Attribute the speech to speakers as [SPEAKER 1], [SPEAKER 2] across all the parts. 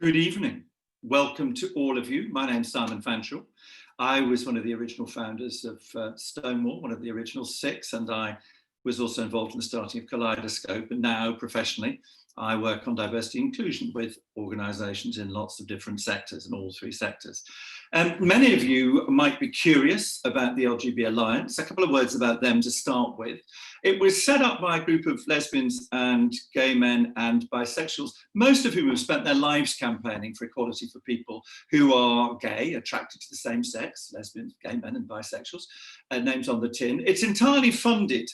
[SPEAKER 1] Good evening. Welcome to all of you. My name's Simon Fanshawe. I was one of the original founders of Stonewall, one of the original 6, and I was also involved in the starting of Kaleidoscope. And now, professionally, I work on diversity and inclusion with organisations in lots of different sectors, in all 3 sectors. Many of you might be curious about the LGBT Alliance. A couple of words about them to start with. It was set up by a group of lesbians and gay men and bisexuals, most of whom have spent their lives campaigning for equality for people who are gay, attracted to the same sex, lesbians, gay men and bisexuals, names on the tin. It's entirely funded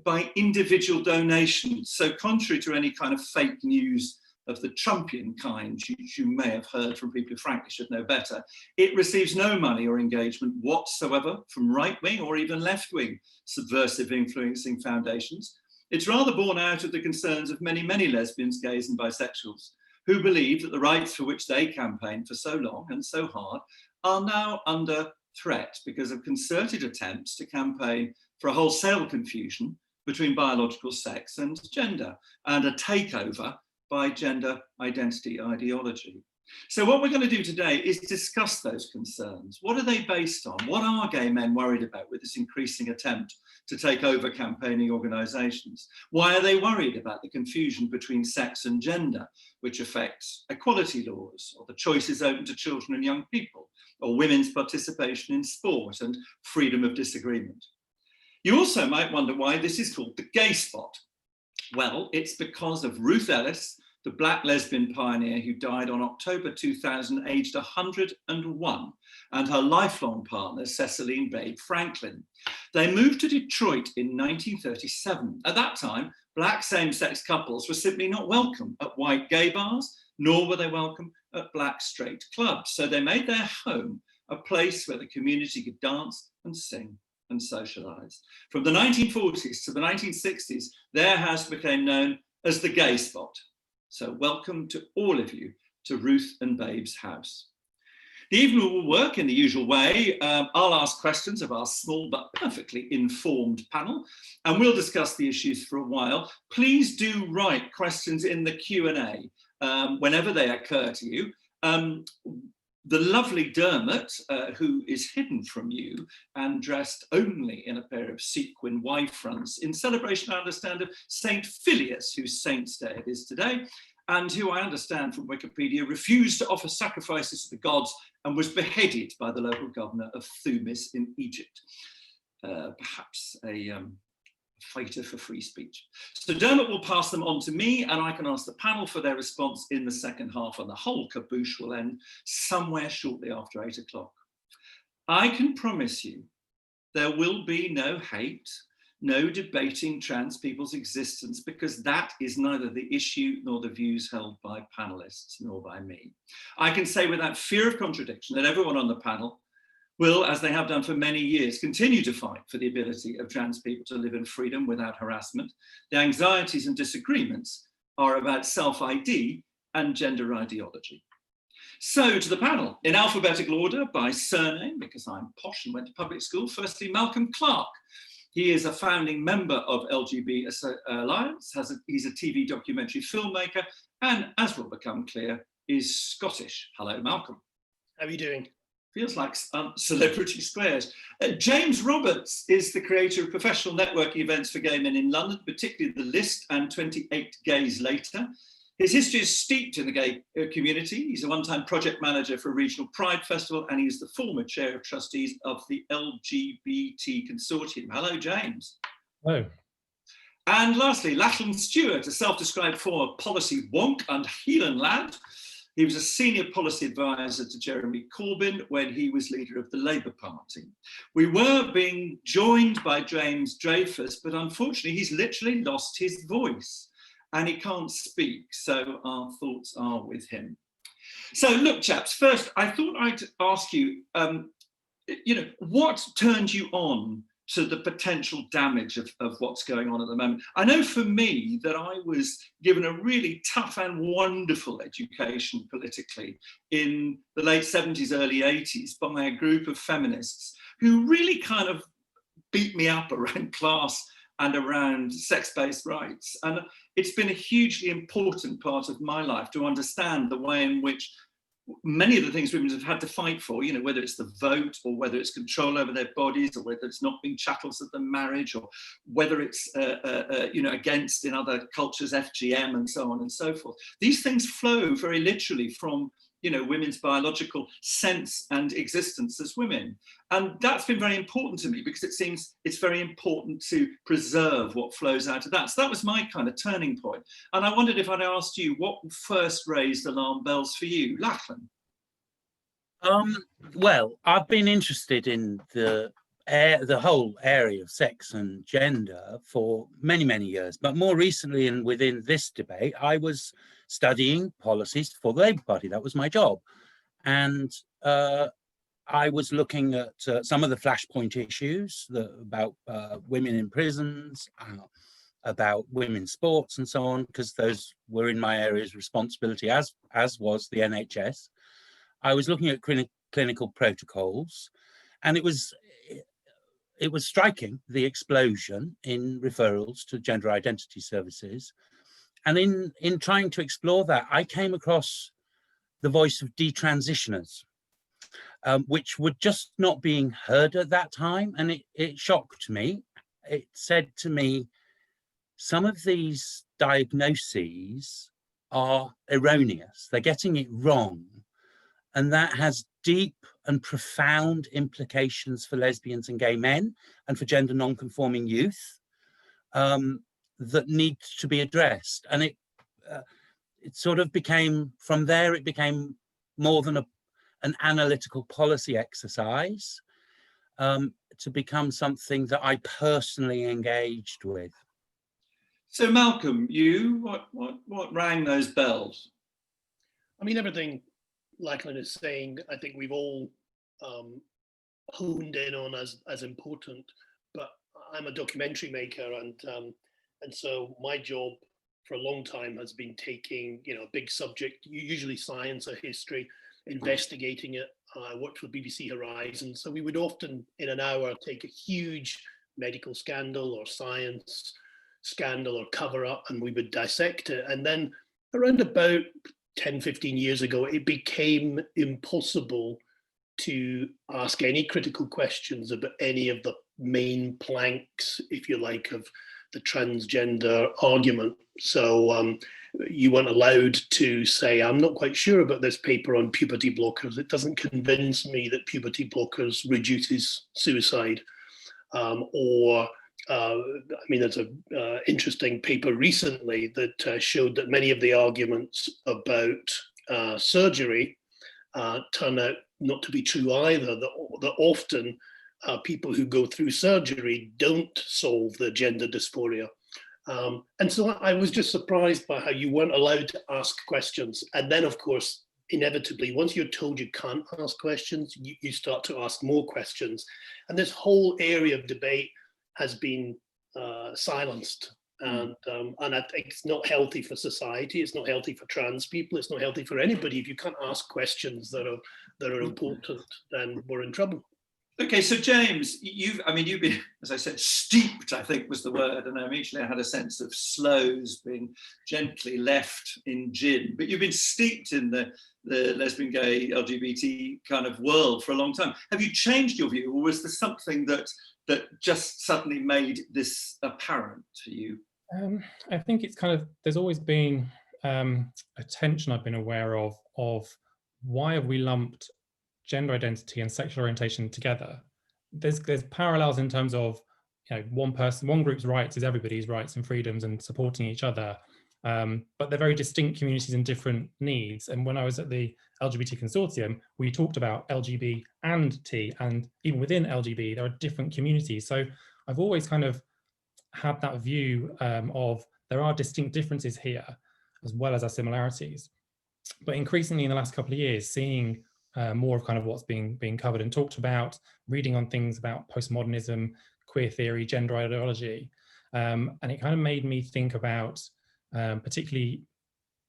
[SPEAKER 1] by individual donations. So contrary to any kind of fake news of the Trumpian kind, you may have heard from people who frankly should know better, it receives no money or engagement whatsoever from right-wing or even left-wing subversive influencing foundations. It's rather born out of the concerns of many, many lesbians, gays and bisexuals who believe that the rights for which they campaigned for so long and so hard are now under threat because of concerted attempts to campaign for a wholesale confusion between biological sex and gender, and a takeover by gender identity ideology. So what we're going to do today is discuss those concerns. What are they based on? What are gay men worried about with this increasing attempt to take over campaigning organisations? Why are they worried about the confusion between sex and gender, which affects equality laws, or the choices open to children and young people, or women's participation in sport and freedom of disagreement? You also might wonder why this is called the Gay Spot. Well, it's because of Ruth Ellis, the black lesbian pioneer who died on October 2000, aged 101, and her lifelong partner, Ceciline Babe Franklin. They moved to Detroit in 1937. At that time, black same-sex couples were simply not welcome at white gay bars, nor were they welcome at black straight clubs. So they made their home a place where the community could dance and sing and socialise. From the 1940s to the 1960s, their house became known as the Gay Spot. So welcome to all of you to Ruth and Babe's house. The evening will work in the usual way. I'll ask questions of our small but perfectly informed panel, and we'll discuss the issues for a while. Please do write questions in the Q&A whenever they occur to you. The lovely Dermot, who is hidden from you and dressed only in a pair of sequin Y-fronts, in celebration, I understand, of Saint Phileas, whose saint's day it is today, and who I understand from Wikipedia refused to offer sacrifices to the gods and was beheaded by the local governor of Thumis in Egypt. Perhaps a fighter for free speech. So Dermot will pass them on to me, and I can ask the panel for their response in the second half, and the whole caboose will end somewhere shortly after 8 o'clock. I can promise you there will be no hate, no debating trans people's existence, because that is neither the issue nor the views held by panelists, nor by me. I can say without fear of contradiction that everyone on the panel will, as they have done for many years, continue to fight for the ability of trans people to live in freedom without harassment. The anxieties and disagreements are about self-ID and gender ideology. So to the panel, in alphabetical order by surname, because I'm posh and went to public school. Firstly, Malcolm Clark. He is a founding member of LGBT Alliance, he's a TV documentary filmmaker, and as will become clear, is Scottish. Hello, Malcolm.
[SPEAKER 2] How are you doing?
[SPEAKER 1] Feels like celebrity squares. James Roberts is the creator of professional networking events for gay men in London, particularly The List and 28 Gays Later. His history is steeped in the gay community. He's a one-time project manager for a regional Pride festival, and he's the former chair of trustees of the LGBT Consortium. Hello, James.
[SPEAKER 3] Hello.
[SPEAKER 1] And lastly, Lachlan Stuart, a self-described former policy wonk and Heelan lad. He was a senior policy advisor to Jeremy Corbyn when he was leader of the Labour Party. We were being joined by James Dreyfus, but unfortunately he's literally lost his voice and he can't speak, so our thoughts are with him. So look, chaps, first I thought I'd ask you, what turned you on to the potential damage of what's going on at the moment? I know for me that I was given a really tough and wonderful education politically in the late 70s, early 80s by a group of feminists who really kind of beat me up around class and around sex-based rights. And it's been a hugely important part of my life to understand the way in which many of the things women have had to fight for, whether it's the vote or whether it's control over their bodies or whether it's not being chattels of the marriage or whether it's, against in other cultures, FGM and so on and so forth. These things flow very literally from, women's biological sense and existence as women. And that's been very important to me because it seems it's very important to preserve what flows out of that. So that was my kind of turning point. And I wondered if I'd asked you what first raised alarm bells for you, Lachlan?
[SPEAKER 2] Well, I've been interested in the whole area of sex and gender for many, many years. But more recently, and within this debate, I was studying policies for the Labour Party. That was my job. And I was looking at some of the flashpoint issues about women in prisons, about women's sports and so on, because those were in my area's responsibility, as was the NHS. I was looking at clinical protocols, and it was striking, the explosion in referrals to gender identity services. And in trying to explore that, I came across the voice of detransitioners, which were just not being heard at that time. And it shocked me. It said to me, some of these diagnoses are erroneous. They're getting it wrong. And that has deep and profound implications for lesbians and gay men and for gender non-conforming youth that need to be addressed. And it sort of became, from there, it became more than an analytical policy exercise to become something that I personally engaged with.
[SPEAKER 1] So Malcolm, what rang those bells?
[SPEAKER 3] I mean, everything Lachlan is saying, I think we've all honed in on as important. But I'm a documentary maker, and so my job for a long time has been taking a big subject, usually science or history, investigating it. I worked for BBC Horizon, so we would often in an hour take a huge medical scandal or science scandal or cover up, and we would dissect it. And then around about 10, 15 years ago, it became impossible to ask any critical questions about any of the main planks, if you like, of the transgender argument. So you weren't allowed to say, I'm not quite sure about this paper on puberty blockers. It doesn't convince me that puberty blockers reduces suicide. There's an interesting paper recently that showed that many of the arguments about surgery turn out not to be true either, that often people who go through surgery don't solve their gender dysphoria. And so I was just surprised by how you weren't allowed to ask questions. And then, of course, inevitably, once you're told you can't ask questions, you start to ask more questions. And this whole area of debate has been silenced. And I think it's not healthy for society. It's not healthy for trans people. It's not healthy for anybody. If you can't ask questions that are important, then we're in trouble.
[SPEAKER 1] Okay, so James, you've been, as I said, steeped, I think was the word, and initially I had a sense of sloes being gently left in gin, but you've been steeped in the lesbian, gay, LGBT kind of world for a long time. Have you changed your view, or was there something that just suddenly made this apparent to you?
[SPEAKER 4] I think it's kind of, there's always been a tension I've been aware of why have we lumped gender identity and sexual orientation together. There's parallels in terms of, one group's rights is everybody's rights and freedoms and supporting each other, but they're very distinct communities and different needs. And when I was at the LGBT consortium, we talked about LGB and T, and even within LGB there are different communities. So I've always kind of had that view of there are distinct differences here as well as our similarities. But increasingly in the last couple of years, seeing more of kind of what's being covered and talked about, reading on things about postmodernism, queer theory, gender ideology, and it kind of made me think about particularly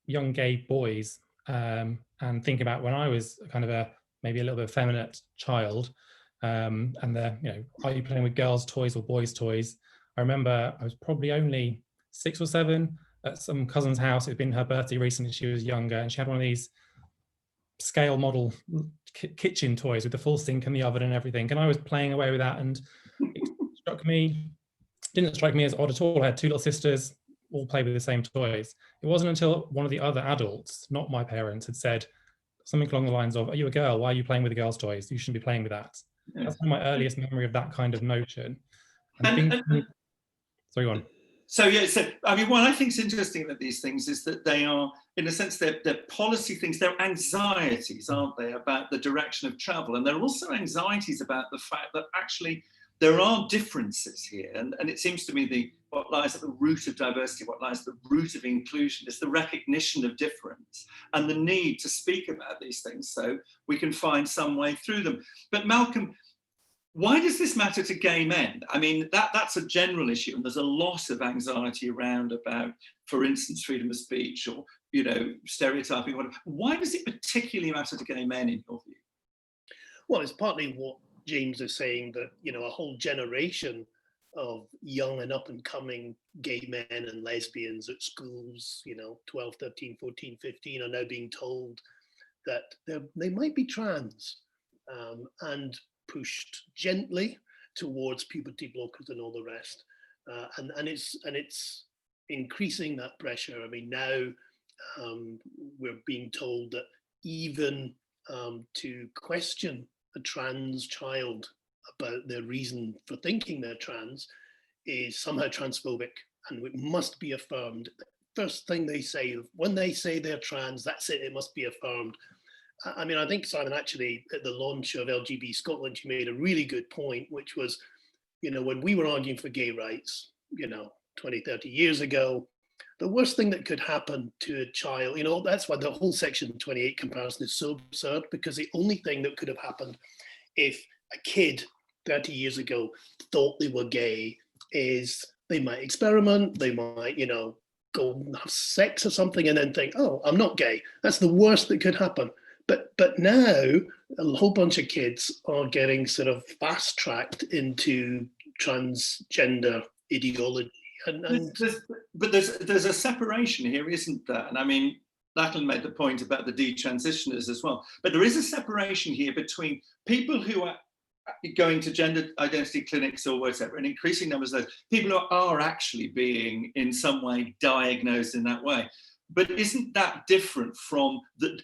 [SPEAKER 4] young gay boys, and think about when I was kind of maybe a little bit effeminate child, and are you playing with girls' toys or boys' toys? I remember I was probably only 6 or 7 at some cousin's house. It'd been her birthday recently, she was younger, and she had one of these scale model kitchen toys with the full sink and the oven and everything. And I was playing away with that, and it didn't strike me as odd at all. I had 2 little sisters, all play with the same toys. It wasn't until one of the other adults, not my parents, had said something along the lines of, "Are you a girl? Why are you playing with the girls' toys? You shouldn't be playing with that."
[SPEAKER 1] Yeah.
[SPEAKER 4] That's my earliest memory of that kind of notion. Sorry, go on.
[SPEAKER 1] So yeah, so I mean, what I think is interesting about these things is that they are, in a sense, they're policy things. They're anxieties, aren't they, about the direction of travel, and they're also anxieties about the fact that actually there are differences here, and it seems to me what lies at the root of diversity, what lies at the root of inclusion, is the recognition of difference and the need to speak about these things so we can find some way through them. But Malcolm, why does this matter to gay men? I mean, that's a general issue, and there's a lot of anxiety around about, for instance, freedom of speech or, you know, stereotyping, whatever. Why does it particularly matter to gay men, in your view?
[SPEAKER 3] Well, it's partly what James is saying, that, you know, a whole generation of young and up and coming gay men and lesbians at schools, you know, 12, 13, 14, 15, are now being told that they might be trans, and pushed gently towards puberty blockers and all the rest, and it's increasing that pressure. I mean, now we're being told that even to question a trans child about their reason for thinking they're trans is somehow transphobic, and it must be affirmed. First thing they say when they say they're trans, that's it must be affirmed. I mean, I think, Simon, actually, at the launch of LGB Scotland, you made a really good point, which was, you know, when we were arguing for gay rights, you know, 20, 30 years ago, the worst thing that could happen to a child, you know, that's why the whole Section 28 comparison is so absurd, because the only thing that could have happened if a kid 30 years ago thought they were gay is they might experiment, they might, you know, go and have sex or something and then think, oh, I'm not gay. That's the worst that could happen. But now a whole bunch of kids are getting sort of fast tracked into transgender ideology.
[SPEAKER 1] But there's a separation here, isn't there? And I mean, Lachlan made the point about the detransitioners as well. But there is a separation here between people who are going to gender identity clinics or whatever, and increasing numbers of those people who are actually being in some way diagnosed in that way. But isn't that different from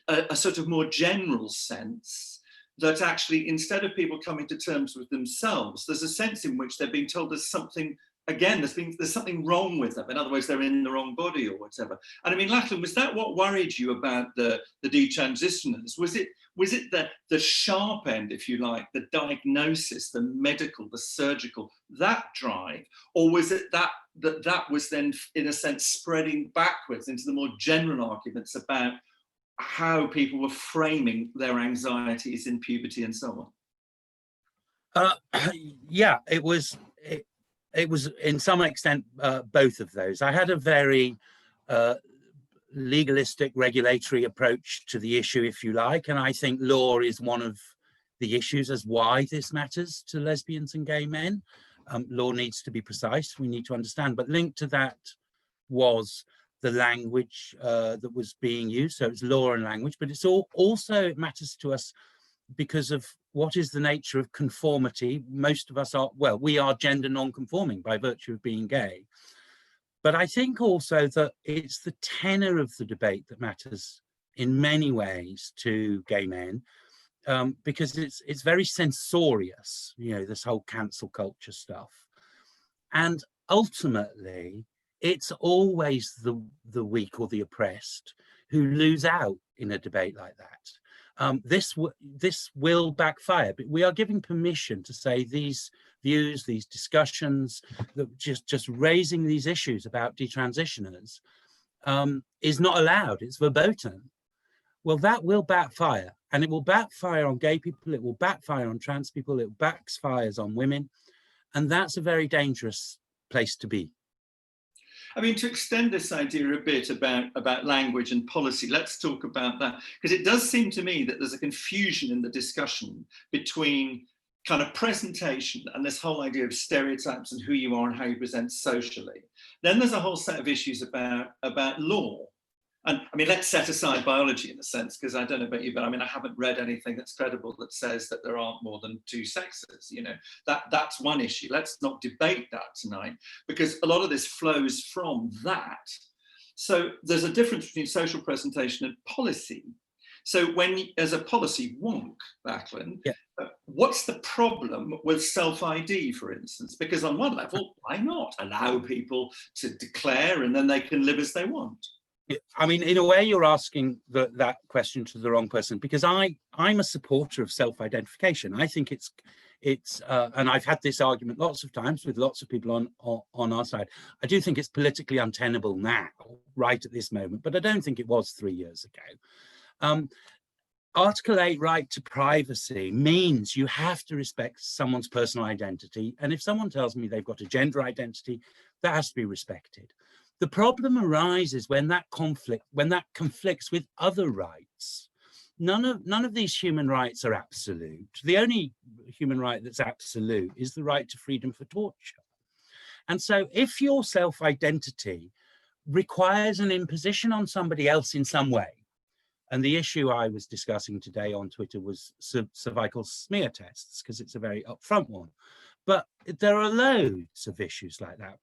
[SPEAKER 1] a sort of more general sense that actually, instead of people coming to terms with themselves, there's a sense in which they're being told there's something, again, there's something wrong with them. In other words, they're in the wrong body or whatever. And I mean, Lachlan, was that what worried you about the detransitioners? Was it the sharp end, if you like, the diagnosis, the medical, the surgical, that drive? Or was it that was then, in a sense, spreading backwards into the more general arguments about how people were framing their anxieties in puberty and so
[SPEAKER 2] on? Yeah, it was in some extent both of those. I had a very legalistic regulatory approach to the issue, if you like, and I think law is one of the issues as why this matters to lesbians and gay men. Law needs to be precise, we need to understand, but linked to that was the language that was being used. So it's law and language, but it's also it matters to us because of what is the nature of conformity. Most of us are, well, we are gender non-conforming by virtue of being gay. But I think also that it's the tenor of the debate that matters in many ways to gay men, because it's very censorious, you know, this whole cancel culture stuff. And ultimately, it's always the weak or the oppressed who lose out in a debate like that. This will backfire, but we are giving permission to say these views, these discussions, that just raising these issues about detransitioners is not allowed. It's verboten. Well, that will backfire, and it will backfire on gay people. It will backfire on trans people. It backfires on women, and that's a very dangerous place to be.
[SPEAKER 1] I mean, to extend this idea a bit about language and policy, let's talk about that, because it does seem to me that there's a confusion in the discussion between kind of presentation and this whole idea of stereotypes and who you are and how you present socially. Then there's a whole set of issues about law. And I mean, let's set aside biology in a sense, because I don't know about you, but I mean, I haven't read anything that's credible that says that there aren't more than two sexes. You know, that's one issue. Let's not debate that tonight, because a lot of this flows from that. So there's a difference between social presentation and policy. So when, as a policy wonk, Lachlan,
[SPEAKER 2] yeah.
[SPEAKER 1] What's the problem with self-ID, for instance? Because on one level, why not allow people to declare and then they can live as they want?
[SPEAKER 2] I mean, in a way, you're asking that question to the wrong person, because I'm a supporter of self-identification. I think it's and I've had this argument lots of times with lots of people on our side. I do think it's politically untenable now, right at this moment, but I don't think it was 3 years ago. Article 8 right to privacy means you have to respect someone's personal identity. And if someone tells me they've got a gender identity, that has to be respected. The problem arises when that conflicts with other rights. None of these human rights are absolute. The only human right that's absolute is the right to freedom for torture. And so if your self-identity requires an imposition on somebody else in some way, and the issue I was discussing today on Twitter was cervical smear tests, because it's a very upfront one. But there are loads of issues like that.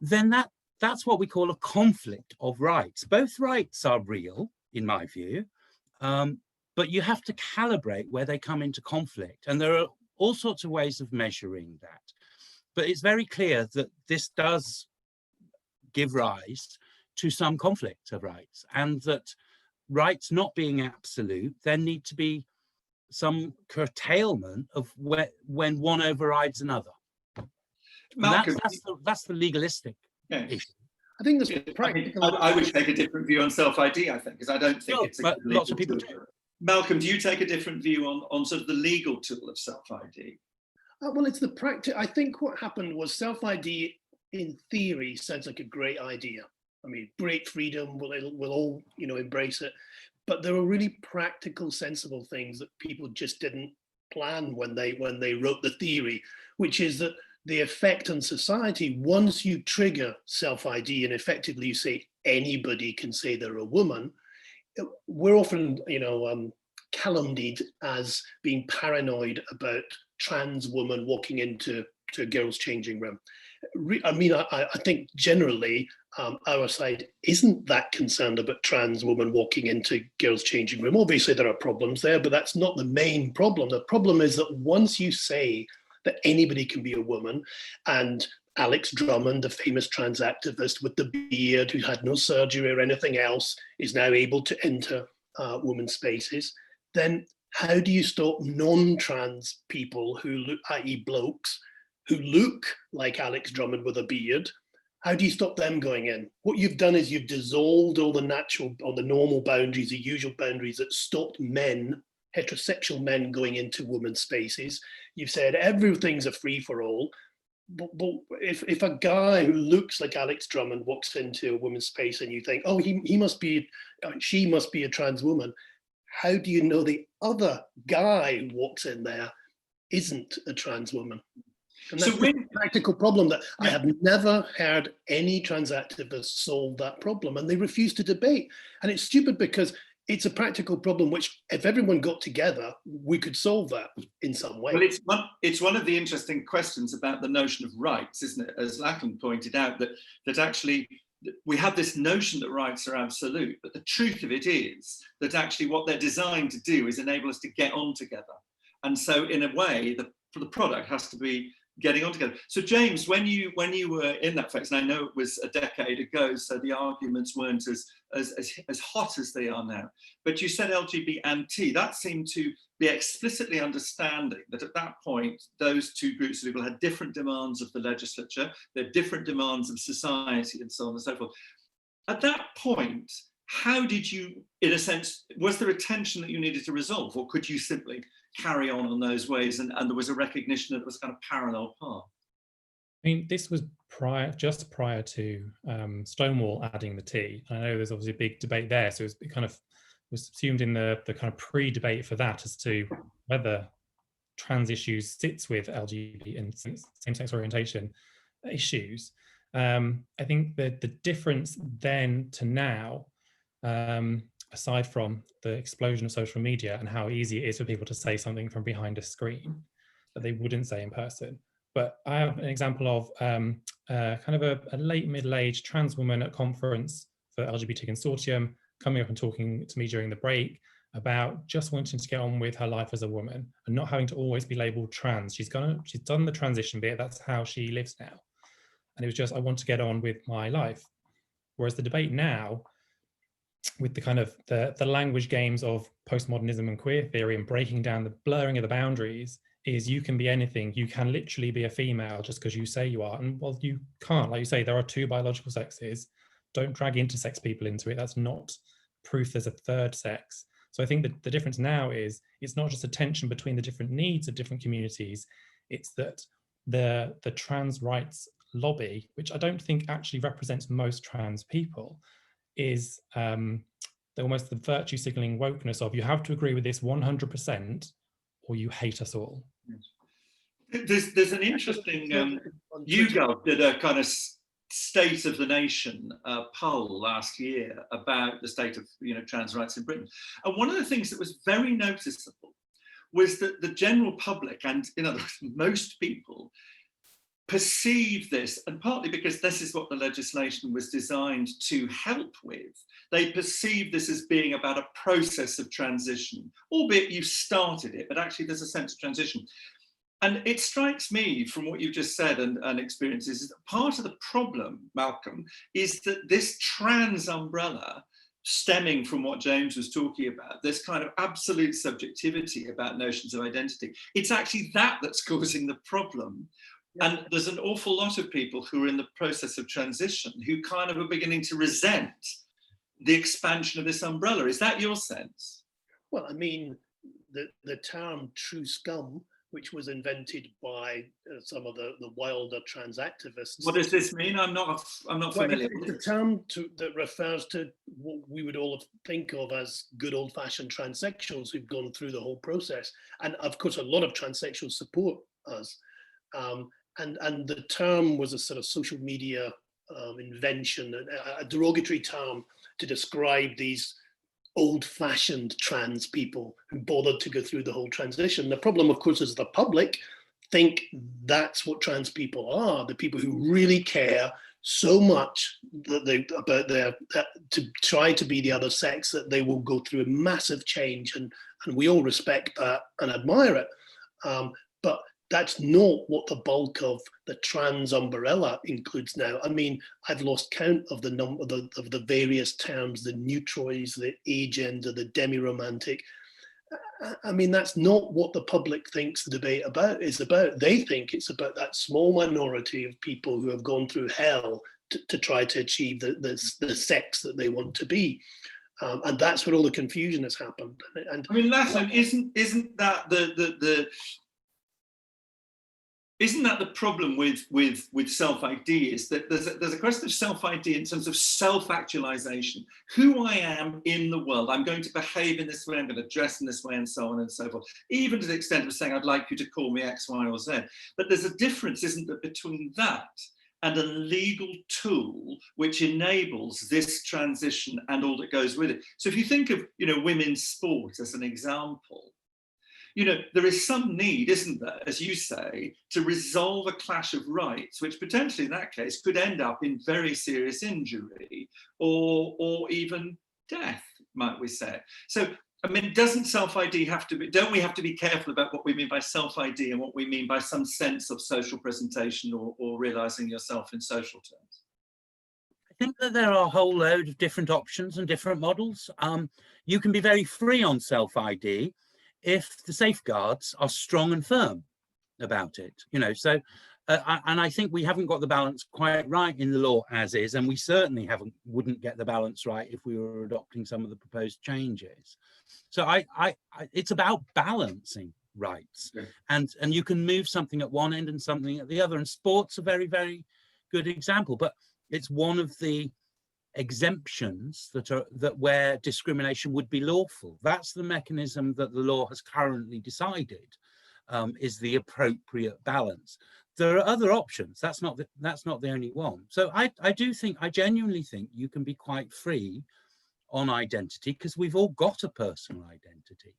[SPEAKER 2] Then that's what we call a conflict of rights. Both rights are real, in my view, but you have to calibrate where they come into conflict. And there are all sorts of ways of measuring that. But it's very clear that this does give rise to some conflict of rights, and that rights not being absolute, there need to be some curtailment of when one overrides another.
[SPEAKER 1] Malcolm,
[SPEAKER 2] that's the legalistic issue.
[SPEAKER 3] I think there's practical.
[SPEAKER 1] I would take a different view on self-ID, I think, because I don't think it's a
[SPEAKER 2] but
[SPEAKER 1] good
[SPEAKER 2] lots of people
[SPEAKER 1] tool.
[SPEAKER 2] do.
[SPEAKER 1] Malcolm, do you take a different view on sort of the legal tool of self-ID?
[SPEAKER 3] Well, it's the practice. I think what happened was self-ID, in theory, sounds like a great idea. I mean, great freedom. We'll all, embrace it. But there were really practical, sensible things that people just didn't plan when they wrote the theory, which is that the effect on society, once you trigger self-ID and effectively you say anybody can say they're a woman, we're often, calumniated as being paranoid about trans women walking into a girls' changing room. I mean, I think generally our side isn't that concerned about trans women walking into girls' changing room. Obviously, there are problems there, but that's not the main problem. The problem is that once you say that anybody can be a woman, and Alex Drummond, the famous trans activist with the beard who had no surgery or anything else, is now able to enter women's spaces, then how do you stop non-trans people who look, i.e. blokes, who look like Alex Drummond with a beard? How do you stop them going in? What you've done is you've dissolved all the normal boundaries, the usual boundaries that stopped men, heterosexual men, going into women's spaces. You've said everything's a free for all. But if a guy who looks like Alex Drummond walks into a women's space and you think, oh, she must be a trans woman, how do you know the other guy who walks in there isn't a trans woman? And that's a practical problem that I have never heard any trans activists solve that problem, and they refuse to debate. And it's stupid because it's a practical problem which, if everyone got together, we could solve that in some way.
[SPEAKER 1] Well, it's one of the interesting questions about the notion of rights, isn't it? As Lachlan pointed out, that actually we have this notion that rights are absolute, but the truth of it is that actually what they're designed to do is enable us to get on together. And so in a way, the product has to be getting on together. So James, when you were in that phase, and I know it was a decade ago, so the arguments weren't as hot as they are now, but you said LGBT and T, that seemed to be explicitly understanding that at that point, those two groups of people had different demands of the legislature, they had different demands of society, and so on and so forth. At that point, how did you, in a sense, was there a tension that you needed to resolve, or could you simply carry on those ways, and there was a recognition that it was kind of parallel path?
[SPEAKER 4] I mean, this was just prior to Stonewall adding the T. I know there's obviously a big debate there, so it kind of was assumed in the kind of pre-debate for that as to whether trans issues sits with LGBT and same-sex orientation issues. I think that the difference then to now, aside from the explosion of social media and how easy it is for people to say something from behind a screen that they wouldn't say in person. But I have an example of kind of a late middle-aged trans woman at a conference for LGBT Consortium coming up and talking to me during the break about just wanting to get on with her life as a woman and not having to always be labeled trans. She's done the transition bit, that's how she lives now. And it was just, I want to get on with my life. Whereas the debate now, with the kind of the language games of postmodernism and queer theory and breaking down the blurring of the boundaries, is you can be anything. You can literally be a female just because you say you are. And well, you can't. Like you say, there are two biological sexes. Don't drag intersex people into it. That's not proof there's a third sex. So I think that the difference now is it's not just a tension between the different needs of different communities. It's that the trans rights lobby, which I don't think actually represents most trans people, is almost the virtue signaling wokeness of you have to agree with this 100% or you hate us all.
[SPEAKER 1] There's an interesting, YouGov did a kind of state of the nation poll last year about the state of trans rights in Britain. And one of the things that was very noticeable was that the general public, and in other words, most people, perceive this, and partly because this is what the legislation was designed to help with, they perceive this as being about a process of transition, albeit you've started it, but actually there's a sense of transition. And it strikes me from what you've just said and experiences, is that part of the problem, Malcolm, is that this trans umbrella, stemming from what James was talking about, this kind of absolute subjectivity about notions of identity, it's actually that's causing the problem. And there's an awful lot of people who are in the process of transition who kind of are beginning to resent the expansion of this umbrella. Is that your sense?
[SPEAKER 3] Well, I mean, the term true scum, which was invented by some of the wilder trans activists.
[SPEAKER 1] What does this mean? I'm not familiar.
[SPEAKER 3] It's a term that refers to what we would all think of as good old-fashioned transsexuals who've gone through the whole process. And of course, a lot of transsexuals support us. And the term was a sort of social media invention, a derogatory term to describe these old-fashioned trans people who bothered to go through the whole transition. The problem, of course, is the public think that's what trans people are, the people who really care so much that to try to be the other sex that they will go through a massive change, and we all respect that and admire it. But that's not what the bulk of the trans umbrella includes now. I mean, I've lost count of the number of the various terms, the neutroids, the agender, the demi-romantic. I mean, that's not what the public thinks the debate is about. They think it's about that small minority of people who have gone through hell to try to achieve the sex that they want to be. And that's where all the confusion has happened. And
[SPEAKER 1] I mean, Lachlan, isn't that Isn't that the problem with self-ID, is that there's a question of self-ID in terms of self-actualization. Who I am in the world, I'm going to behave in this way, I'm going to dress in this way, and so on and so forth, even to the extent of saying, I'd like you to call me X, Y, or Z. But there's a difference, isn't there, between that and a legal tool which enables this transition and all that goes with it. So if you think of, women's sport as an example, there is some need, isn't there, as you say, to resolve a clash of rights, which potentially in that case could end up in very serious injury or even death, might we say. So, I mean, doesn't self-ID don't we have to be careful about what we mean by self-ID and what we mean by some sense of social presentation or realising yourself in social terms?
[SPEAKER 2] I think that there are a whole load of different options and different models. You can be very free on self-ID if the safeguards are strong and firm about it, so and I think we haven't got the balance quite right in the law as is, and we certainly wouldn't get the balance right if we were adopting some of the proposed changes. So it's about balancing rights, and you can move something at one end and something at the other, and sport's a very, very good example, but it's one of the exemptions that where discrimination would be lawful. That's the mechanism that the law has currently decided. is the appropriate balance. There are other options. That's not the only one. So I genuinely think you can be quite free on identity, because we've all got a personal identity.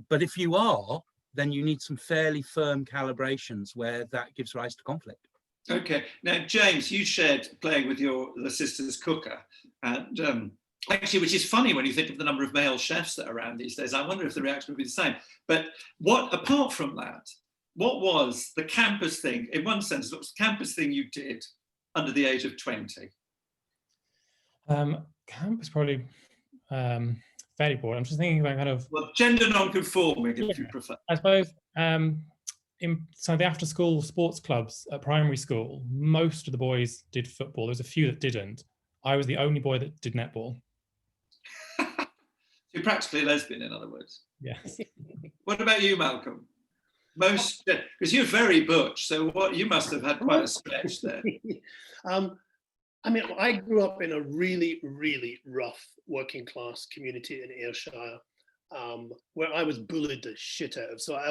[SPEAKER 2] But if you are, then you need some fairly firm calibrations where that gives rise to conflict.
[SPEAKER 1] Okay. Now, James, you shared playing with the sister's cooker, and actually, which is funny when you think of the number of male chefs that are around these days. I wonder if the reaction would be the same. But apart from that, what was the campus thing, in one sense, what was the campus thing you did under the age of 20?
[SPEAKER 4] Campus probably fairly bored. I'm just thinking about kind of...
[SPEAKER 1] Well, gender non-conforming, if you prefer.
[SPEAKER 4] I suppose, so the after-school sports clubs at primary school, most of the boys did football. There was a few that didn't. I was the only boy that did netball.
[SPEAKER 1] You're practically a lesbian, in other words.
[SPEAKER 4] Yes.
[SPEAKER 1] What about you, Malcolm? Because you're very butch, so you must have had quite a stretch there.
[SPEAKER 3] I mean, I grew up in a really, really rough working class community in Ayrshire, where I was bullied the shit out of. So I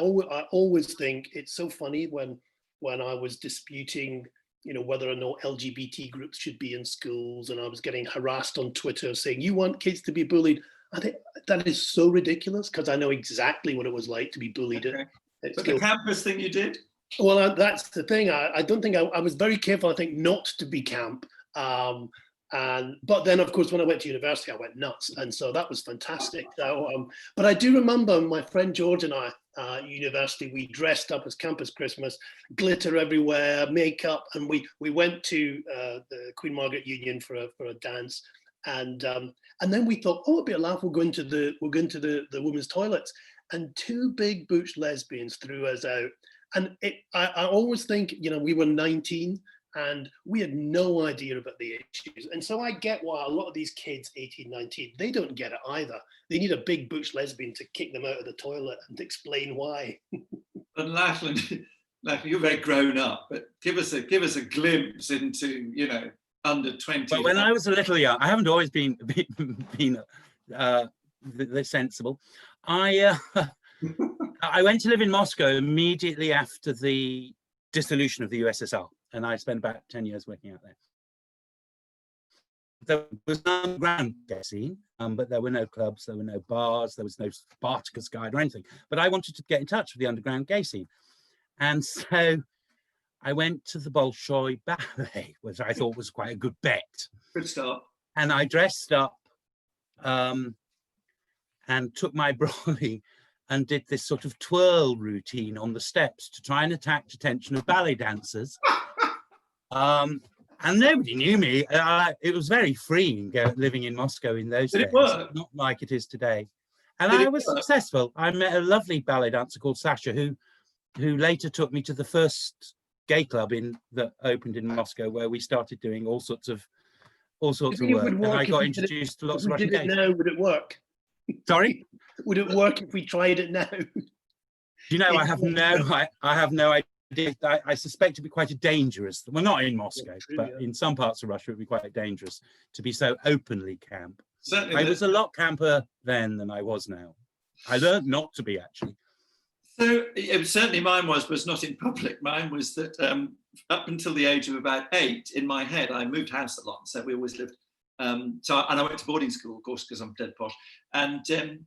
[SPEAKER 3] always think it's so funny when I was disputing, whether or not LGBT groups should be in schools, and I was getting harassed on Twitter saying, "You want kids to be bullied?" I think that is so ridiculous, because I know exactly what it was like to be bullied.
[SPEAKER 1] Okay. But the campus thing you did?
[SPEAKER 3] Well, that's the thing. I don't think I was very careful, I think, not to be camp. But then, of course, when I went to university, I went nuts. And so that was fantastic. So, but I do remember my friend George and I, at university, we dressed up as Campus Christmas, glitter everywhere, makeup. And we went to the Queen Margaret Union for a dance. And then we thought, oh, it'll be a laugh. We'll go into the women's toilets. And two big butch lesbians threw us out. And I always think, we were 19 and we had no idea about the issues. And so I get why a lot of these kids, 18, 19, they don't get it either. They need a big butch lesbian to kick them out of the toilet and explain why.
[SPEAKER 1] And Lachlan, you're very grown up, but give us a glimpse into, under 20.
[SPEAKER 2] But when I was a little young, I haven't always been sensible. I went to live in Moscow immediately after the dissolution of the USSR, and I spent about 10 years working out there. There was an underground gay scene, but there were no clubs, there were no bars, there was no Spartacus guide or anything. But I wanted to get in touch with the underground gay scene. And so I went to the Bolshoi Ballet, which I thought was quite a good bet.
[SPEAKER 1] Good start.
[SPEAKER 2] And I dressed up and took my brolly and did this sort of twirl routine on the steps to try and attract attention of ballet dancers. And nobody knew me. It was very freeing living in Moscow in those days.
[SPEAKER 1] Did it work?
[SPEAKER 2] Not like it is today. And I was successful. I met a lovely ballet dancer called Sasha, who later took me to the first gay club that opened in Moscow, where we started doing all sorts of work. And I got introduced to lots of Russian gays.
[SPEAKER 3] Now, would it work?
[SPEAKER 2] Sorry?
[SPEAKER 3] Would it work if we tried it now?
[SPEAKER 2] I have no idea. I suspect it'd be quite dangerous. Well, not in Moscow, but in some parts of Russia, it'd be quite dangerous to be so openly camp.
[SPEAKER 1] Certainly,
[SPEAKER 2] I was a lot camper then than I was now. I learned not to be, actually. So
[SPEAKER 1] certainly mine was not in public. Mine was that up until the age of about 8, in my head, I moved house a lot. So we always lived. And I went to boarding school, of course, because I'm dead posh. And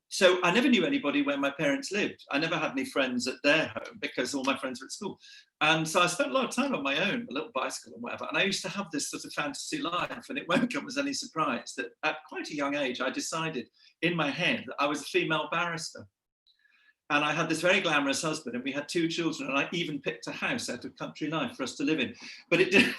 [SPEAKER 1] so I never knew anybody where my parents lived. I never had any friends at their home because all my friends were at school. And so I spent a lot of time on my own, a little bicycle and whatever. And I used to have this sort of fantasy life, and it won't come as any surprise that at quite a young age, I decided in my head that I was a female barrister. And I had this very glamorous husband, and we had 2 children, and I even picked a house out of country life for us to live in. But it did.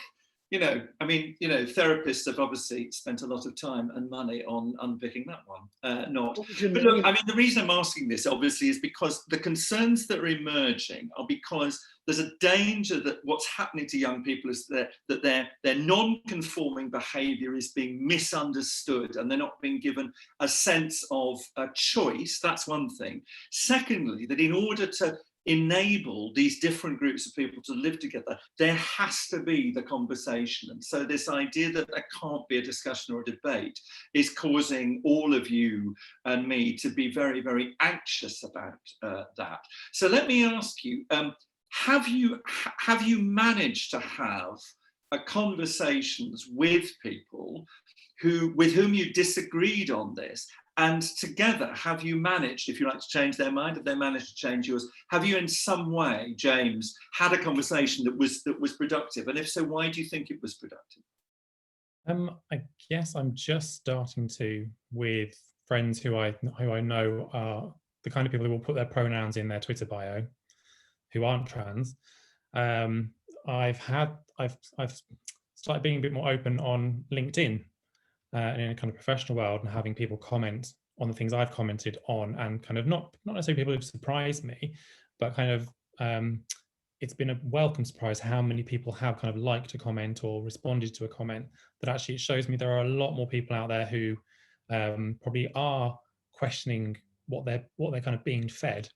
[SPEAKER 1] Therapists have obviously spent a lot of time and money on unpicking that one. But look, the reason I'm asking this obviously is because the concerns that are emerging are because there's a danger that what's happening to young people is that their non-conforming behaviour is being misunderstood, and they're not being given a sense of a choice. That's one thing. Secondly, that in order to enable these different groups of people to live together, there has to be the conversation. And so this idea that there can't be a discussion or a debate is causing all of you and me to be very, very anxious about that. So let me ask you, have you managed to have conversations with people with whom you disagreed on this, and together have you managed, if you like, to change their mind? Have they managed to change yours? Have you in some way, James, had a conversation that was productive? And if so, why do you think it was productive?
[SPEAKER 4] I guess I'm just starting to, with friends who I know are the kind of people who will put their pronouns in their Twitter bio, who aren't trans. I've started being a bit more open on LinkedIn and in a kind of professional world, and having people comment on the things I've commented on, and kind of not necessarily people who've surprised me, but kind of it's been a welcome surprise how many people have kind of liked a comment or responded to a comment. That actually, it shows me there are a lot more people out there who probably are questioning what they're kind of being fed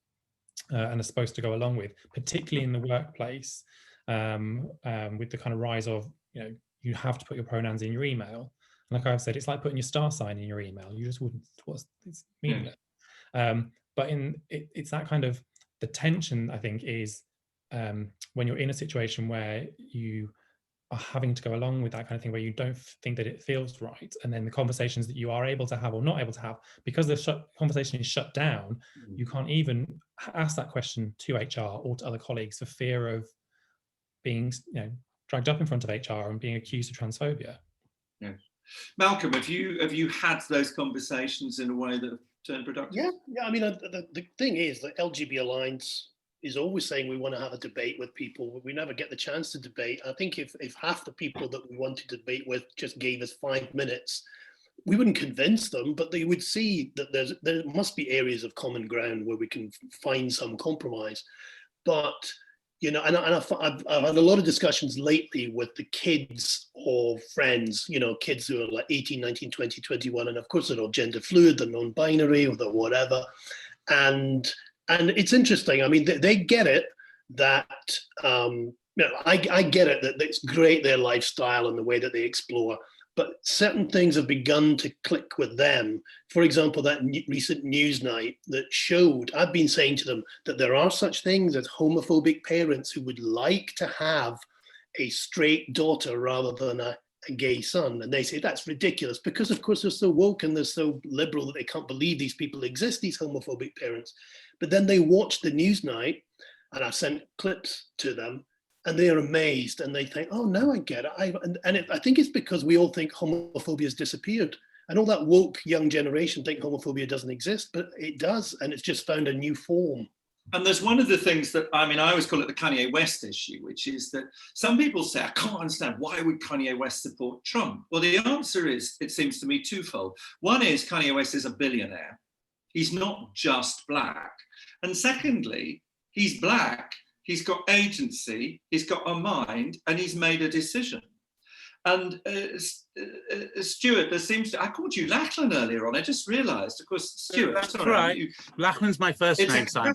[SPEAKER 4] and are supposed to go along with, particularly in the workplace, with the kind of rise of, you have to put your pronouns in your email. And like I've said, it's like putting your star sign in your email. You just wouldn't. It's meaningless. But it's that kind of, the tension, I think, is when you're in a situation where you are having to go along with that kind of thing, where you don't think that it feels right, and then the conversations that you are able to have or not able to have, because the conversation is shut down, you can't even ask that question to HR or to other colleagues for fear of being, dragged up in front of HR and being accused of transphobia.
[SPEAKER 1] Yeah. Malcolm, have you had those conversations in a way that have turned productive?
[SPEAKER 3] Yeah. I mean, the thing is that LGB Alliance is always saying we want to have a debate with people, but we never get the chance to debate. I think if half the people that we want to debate with just gave us 5 minutes, we wouldn't convince them, but they would see that there must be areas of common ground where we can find some compromise. But and I've had a lot of discussions lately with the kids of friends, kids who are like 18, 19, 20, 21, and of course they're all gender fluid, they're non-binary, or they're whatever. And it's interesting. I mean, they get it that, I get it that it's great, their lifestyle and the way that they explore, but certain things have begun to click with them. For example, that recent news night that showed, I've been saying to them that there are such things as homophobic parents who would like to have a straight daughter rather than a gay son. And they say that's ridiculous because, of course, they're so woke and they're so liberal that they can't believe these people exist, these homophobic parents. But then they watch the news night, and I've sent clips to them, and they are amazed, and they think, oh, now I get it. I think it's because we all think homophobia has disappeared. And all that woke young generation think homophobia doesn't exist, but it does, and it's just found a new form.
[SPEAKER 1] And there's one of the things that, I always call it the Kanye West issue, which is that some people say, I can't understand, why would Kanye West support Trump? Well, the answer is, it seems to me, twofold. One is Kanye West is a billionaire. He's not just black. And secondly, he's black. He's got agency, he's got a mind, and he's made a decision. And Stuart, there seems to, I called you Lachlan earlier on, I just realised, of course, Stuart.
[SPEAKER 2] That's
[SPEAKER 1] sorry,
[SPEAKER 2] right. Lachlan's my first name, Simon.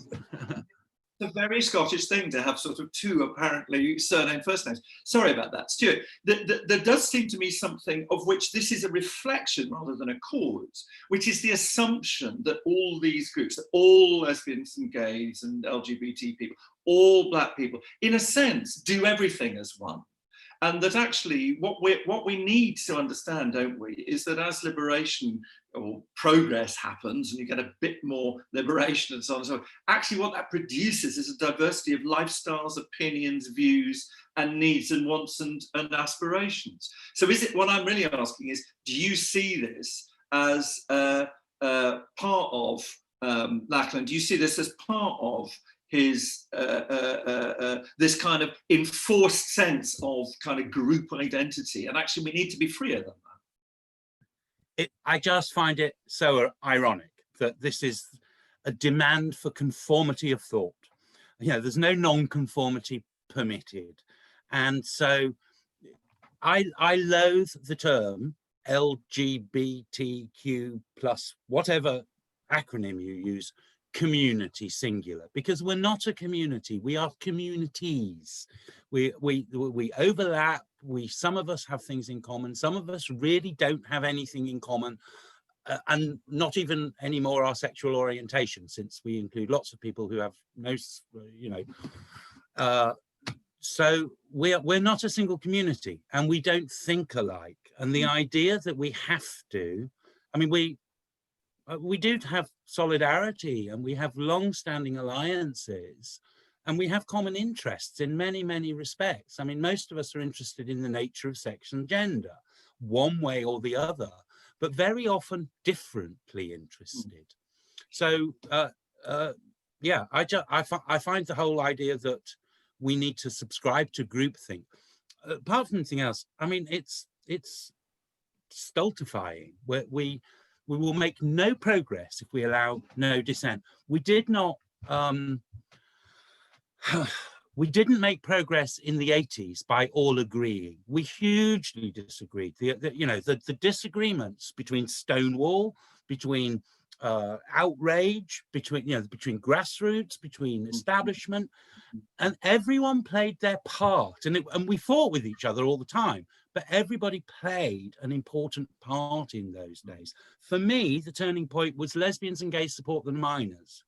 [SPEAKER 1] It's a very Scottish thing to have sort of two apparently surname first names. Sorry about that. Stuart, there does seem to me something of which this is a reflection rather than a cause, which is the assumption that all these groups, all lesbians and gays and LGBT people, all black people, in a sense, do everything as one. And that actually what we need to understand, don't we, is that as liberation or progress happens and you get a bit more liberation and so on and so on, actually what that produces is a diversity of lifestyles, opinions, views, and needs and wants and aspirations. So what I'm really asking is, do you see this as part of, Lachlan, do you see this as part of his this kind of enforced sense of kind of group identity, and actually we need to be freer than that?
[SPEAKER 2] I just find it so ironic that this is a demand for conformity of thought. There's no non-conformity permitted, and so I loathe the term LGBTQ plus whatever acronym you use, community singular, because we're not a community, we are communities. We overlap, some of us have things in common, some of us really don't have anything in common, and not even anymore our sexual orientation, since we include lots of people who have no, so we're not a single community, and we don't think alike. And the idea that we have to, I mean, we do have solidarity, and we have long-standing alliances, and we have common interests in many, many respects. I mean, most of us are interested in the nature of sex and gender, one way or the other, but very often differently interested. So yeah, I find the whole idea that we need to subscribe to groupthink, apart from anything else, I mean, it's stultifying. We will make no progress if we allow no dissent. We did not we didn't make progress in the 80s by all agreeing. We hugely disagreed. The disagreements between Stonewall, between outrage, between grassroots, between establishment, and everyone played their part. And we fought with each other all the time, but everybody played an important part in those days. For me, the turning point was lesbians and gays support the minors.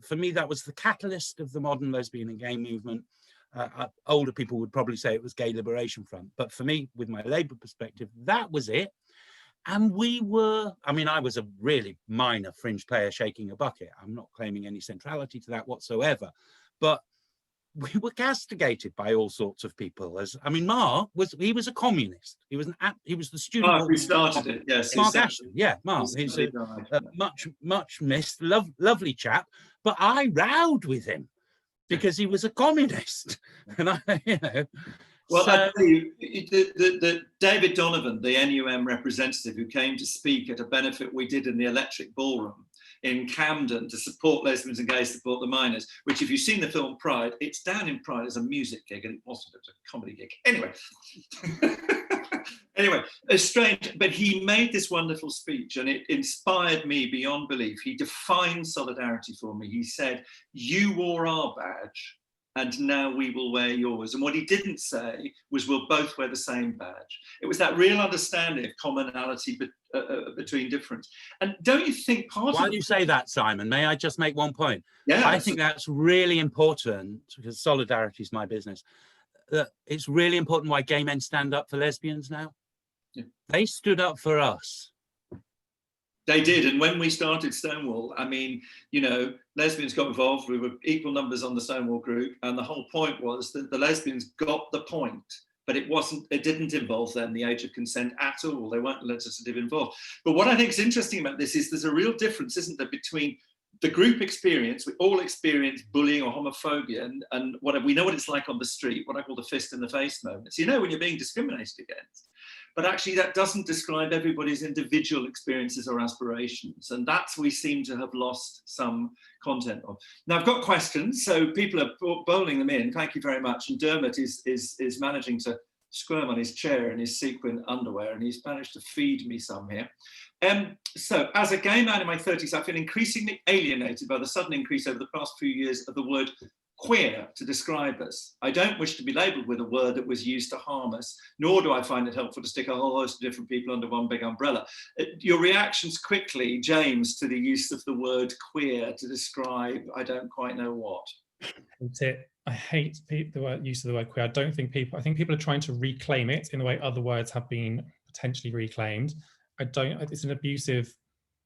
[SPEAKER 2] For me, that was the catalyst of the modern lesbian and gay movement. Older people would probably say it was Gay Liberation Front, but for me, with my Labour perspective, that was it. And I was a really minor fringe player shaking a bucket. I'm not claiming any centrality to that whatsoever, but we were castigated by all sorts of people. Mark was a communist. He was the student.
[SPEAKER 1] Mark, who started it, yes.
[SPEAKER 2] Mark Ashton, yeah, Mark. He's a much missed, lovely chap. But I rowed with him because he was a communist, and
[SPEAKER 1] Well,
[SPEAKER 2] so,
[SPEAKER 1] I tell you, the David Donovan, the NUM representative who came to speak at a benefit we did in the Electric Ballroom in Camden to support lesbians and gays, support the minors, which if you've seen the film Pride, it's down in Pride as a music gig, and it wasn't, it was a comedy gig. Anyway, it's strange, but he made this wonderful speech and it inspired me beyond belief. He defined solidarity for me. He said, you wore our badge, and now we will wear yours. And what he didn't say was we'll both wear the same badge. It was that real understanding of commonality between difference. And don't you think
[SPEAKER 2] Why do you say that, Simon? May I just make one point?
[SPEAKER 1] Yeah,
[SPEAKER 2] I think that's really important, because solidarity is my business. It's really important why gay men stand up for lesbians now.
[SPEAKER 1] Yeah.
[SPEAKER 2] They stood up for us.
[SPEAKER 1] They did, and when we started Stonewall, I mean, lesbians got involved. We were equal numbers on the Stonewall group, and the whole point was that the lesbians got the point, but it didn't involve them the age of consent at all. They weren't legislative involved. But what I think is interesting about this is there's a real difference, isn't there, between the group experience. We all experience bullying or homophobia, and we know what it's like on the street, what I call the fist in the face moments. When you're being discriminated against. But actually that doesn't describe everybody's individual experiences or aspirations. And that's we seem to have lost some content of. Now I've got questions, so people are bowling them in. Thank you very much. And Dermot is managing to squirm on his chair in his sequin underwear, and he's managed to feed me some here. So as a gay man in my 30s, I feel increasingly alienated by the sudden increase over the past few years of the word queer to describe us. I don't wish to be labelled with a word that was used to harm us, nor do I find it helpful to stick a whole host of different people under one big umbrella. Your reactions quickly, James, to the use of the word queer to describe I don't quite know what.
[SPEAKER 4] I hate the use of the word queer. I think people are trying to reclaim it in the way other words have been potentially reclaimed. It's an abusive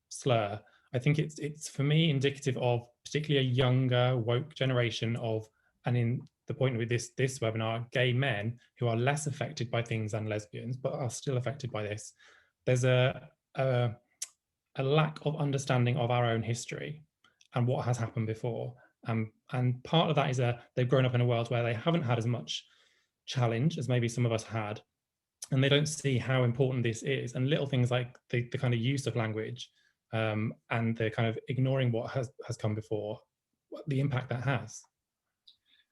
[SPEAKER 4] slur. I think it's for me indicative of particularly a younger woke generation and in the point with this webinar, gay men who are less affected by things than lesbians, but are still affected by this. There's a lack of understanding of our own history and what has happened before. And part of that is they've grown up in a world where they haven't had as much challenge as maybe some of us had, and they don't see how important this is. And little things like the kind of use of language and the kind of ignoring what has come before, the impact that has.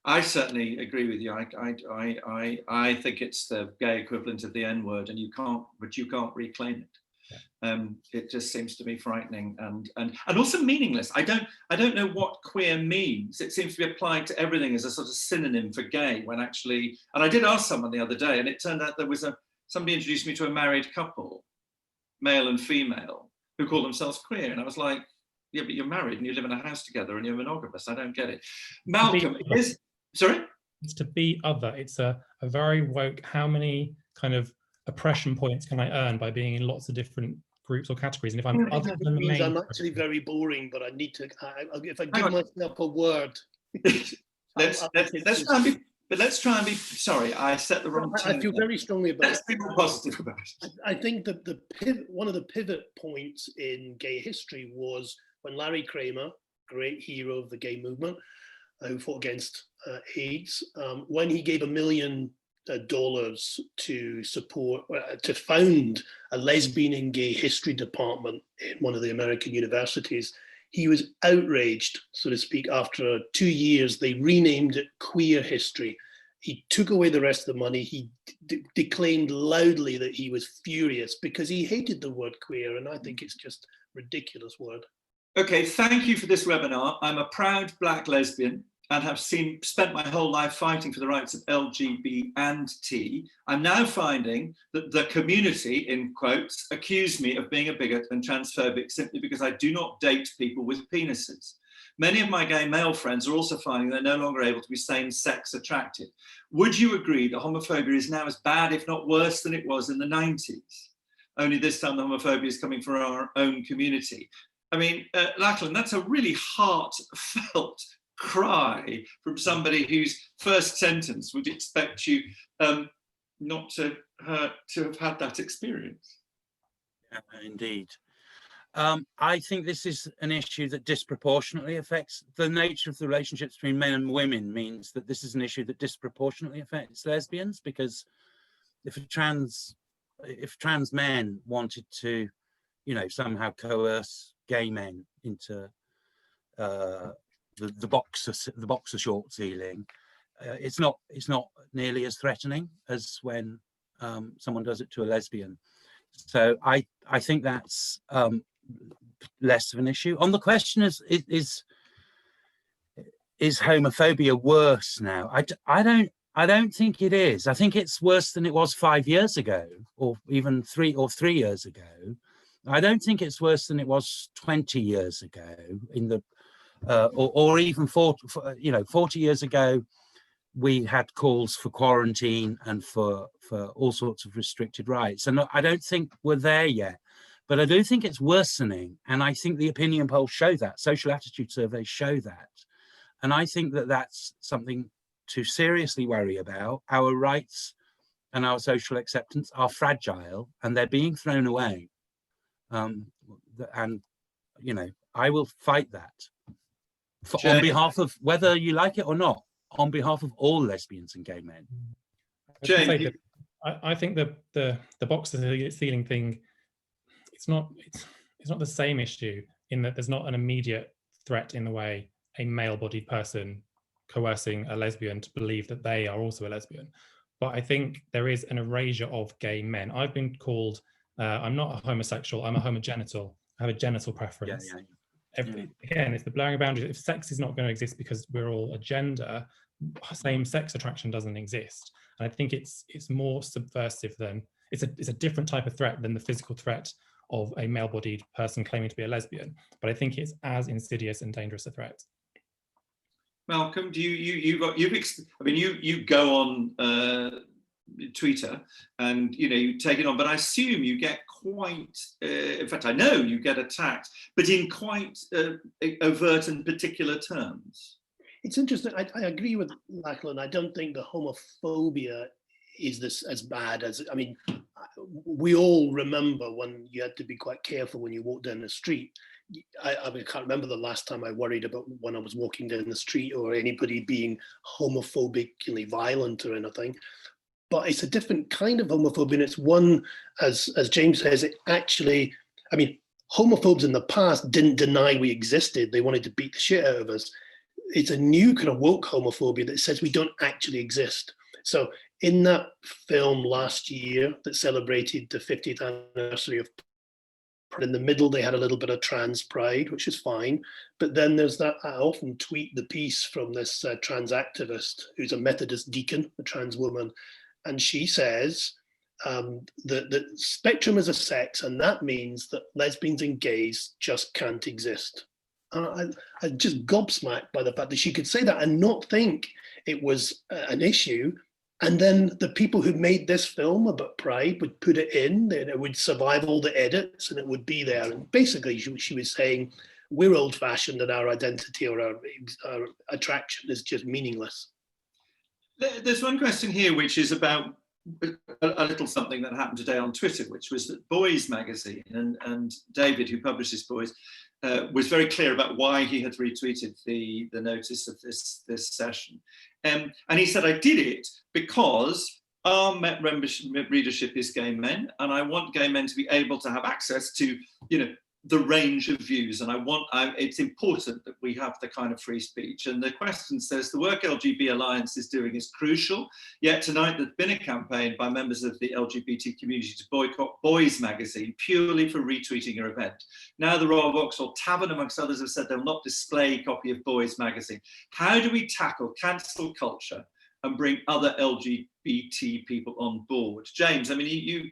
[SPEAKER 1] I certainly agree with you. I think it's the gay equivalent of the N-word, and you can't reclaim it. It just seems to be frightening and also meaningless. I don't know what queer means. It seems to be applied to everything as a sort of synonym for gay, when actually, and I did ask someone the other day, and it turned out there was somebody introduced me to a married couple, male and female, who call themselves queer, and I was like, yeah, but you're married and you live in a house together and you're monogamous. I don't get it. Malcolm, sorry?
[SPEAKER 4] It's to be other. It's a very woke, how many kind of oppression points can I earn by being in lots of different groups or categories? And if I'm other than the main,
[SPEAKER 3] I'm actually very boring, but I need to, if I give myself a word.
[SPEAKER 1] let's try and be, sorry, I set the wrong tone.
[SPEAKER 3] I feel very strongly about it.
[SPEAKER 1] Let's be more positive about it.
[SPEAKER 3] I think that one of the pivot points in gay history was when Larry Kramer, great hero of the gay movement, who fought against AIDS, when he gave $1 million to support, to found a lesbian and gay history department in one of the American universities, he was outraged, so to speak. After 2 years, they renamed it Queer History. He took away the rest of the money. He declaimed loudly that he was furious because he hated the word queer, and I think it's just a ridiculous word.
[SPEAKER 1] Okay, thank you for this webinar. I'm a proud Black lesbian and have spent my whole life fighting for the rights of LGB and T. I'm now finding that the community, in quotes, accuse me of being a bigot and transphobic simply because I do not date people with penises. Many of my gay male friends are also finding they're no longer able to be same-sex attracted. Would you agree that homophobia is now as bad, if not worse, than it was in the 90s? Only this time the homophobia is coming from our own community. I mean, Lachlan, that's a really heartfelt cry from somebody whose first sentence would expect you not to have had that experience.
[SPEAKER 2] Yeah, indeed. I think this is an issue that disproportionately affects the nature of the relationships between men and women. Means that this is an issue that disproportionately affects lesbians, because if trans men wanted to, somehow coerce gay men into the boxer short ceiling, it's not nearly as threatening as when someone does it to a lesbian. So I think that's less of an issue. On the question is homophobia worse now? I don't think it is. I think it's worse than it was 5 years ago, or even 3 years ago. I don't think it's worse than it was 20 years ago in the or even 40 years ago. We had calls for quarantine and for all sorts of restricted rights. And I don't think we're there yet, but I do think it's worsening. And I think the opinion polls show that, social attitude surveys show that. And I think that that's something to seriously worry about. Our rights and our social acceptance are fragile and they're being thrown away. And, I will fight that on behalf of, whether you like it or not, on behalf of all lesbians and gay men.
[SPEAKER 4] I think the box ceiling thing, it's not the same issue, in that there's not an immediate threat in the way a male-bodied person coercing a lesbian to believe that they are also a lesbian. But I think there is an erasure of gay men. I've been called, I'm not a homosexual, I'm a homogenital. I have a genital preference. Again, it's the blurring of boundaries. If sex is not going to exist because we're all a gender, same-sex attraction doesn't exist. And I think it's more subversive than, it's a different type of threat than the physical threat of a male-bodied person claiming to be a lesbian. But I think it's as insidious and dangerous a threat.
[SPEAKER 1] Malcolm, do you go on Twitter and you take it on, but I assume you get quite, in fact I know you get attacked, but in quite overt and particular terms.
[SPEAKER 3] It's interesting. I agree with Lachlan. I don't think the homophobia is this as bad as, I mean, we all remember when you had to be quite careful when you walk down the street. I can't remember the last time I worried about when I was walking down the street or anybody being homophobically violent or anything. But it's a different kind of homophobia, and it's one, as James says, it actually, I mean, homophobes in the past didn't deny we existed. They wanted to beat the shit out of us. It's a new kind of woke homophobia that says we don't actually exist. So in that film last year that celebrated the 50th anniversary of In the middle, they had a little bit of trans pride, which is fine. But then there's that, I often tweet the piece from this trans activist who's a Methodist deacon, a trans woman. And she says that spectrum is a sex, and that means that lesbians and gays just can't exist. I just gobsmacked by the fact that she could say that and not think it was an issue. And then the people who made this film about pride would put it in, and it would survive all the edits, and it would be there. And basically, she was saying, we're old-fashioned and our identity or our attraction is just meaningless.
[SPEAKER 1] There's one question here which is about a little something that happened today on Twitter, which was that Boys magazine and David, who publishes Boys, was very clear about why he had retweeted the notice of this session. And he said, I did it because our readership is gay men, and I want gay men to be able to have access to, the range of views. And it's important that we have the kind of free speech. And the question says, the work LGB Alliance is doing is crucial. Yet tonight there's been a campaign by members of the LGBT community to boycott Boys magazine purely for retweeting your event. Now the Royal Vauxhall Tavern, amongst others, have said they'll not display a copy of Boys magazine. How do we tackle cancel culture and bring other LGBT people on board? James, I mean,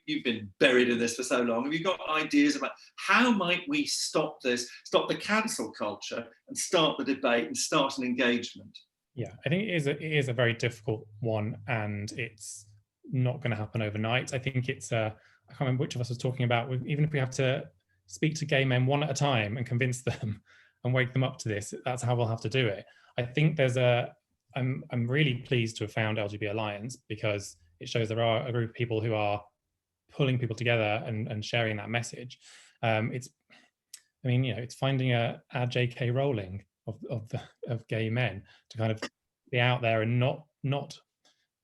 [SPEAKER 1] you've been buried in this for so long. Have you got ideas about how might we stop this, stop the cancel culture and start the debate and start an engagement?
[SPEAKER 4] Yeah, I think it is a very difficult one, and it's not going to happen overnight. I think it's, I can't remember which of us was talking about, even if we have to speak to gay men one at a time and convince them and wake them up to this, that's how we'll have to do it. I think there's I'm really pleased to have found LGBT Alliance, because it shows there are a group of people who are pulling people together and sharing that message. It's finding a JK Rowling of gay men to kind of be out there and not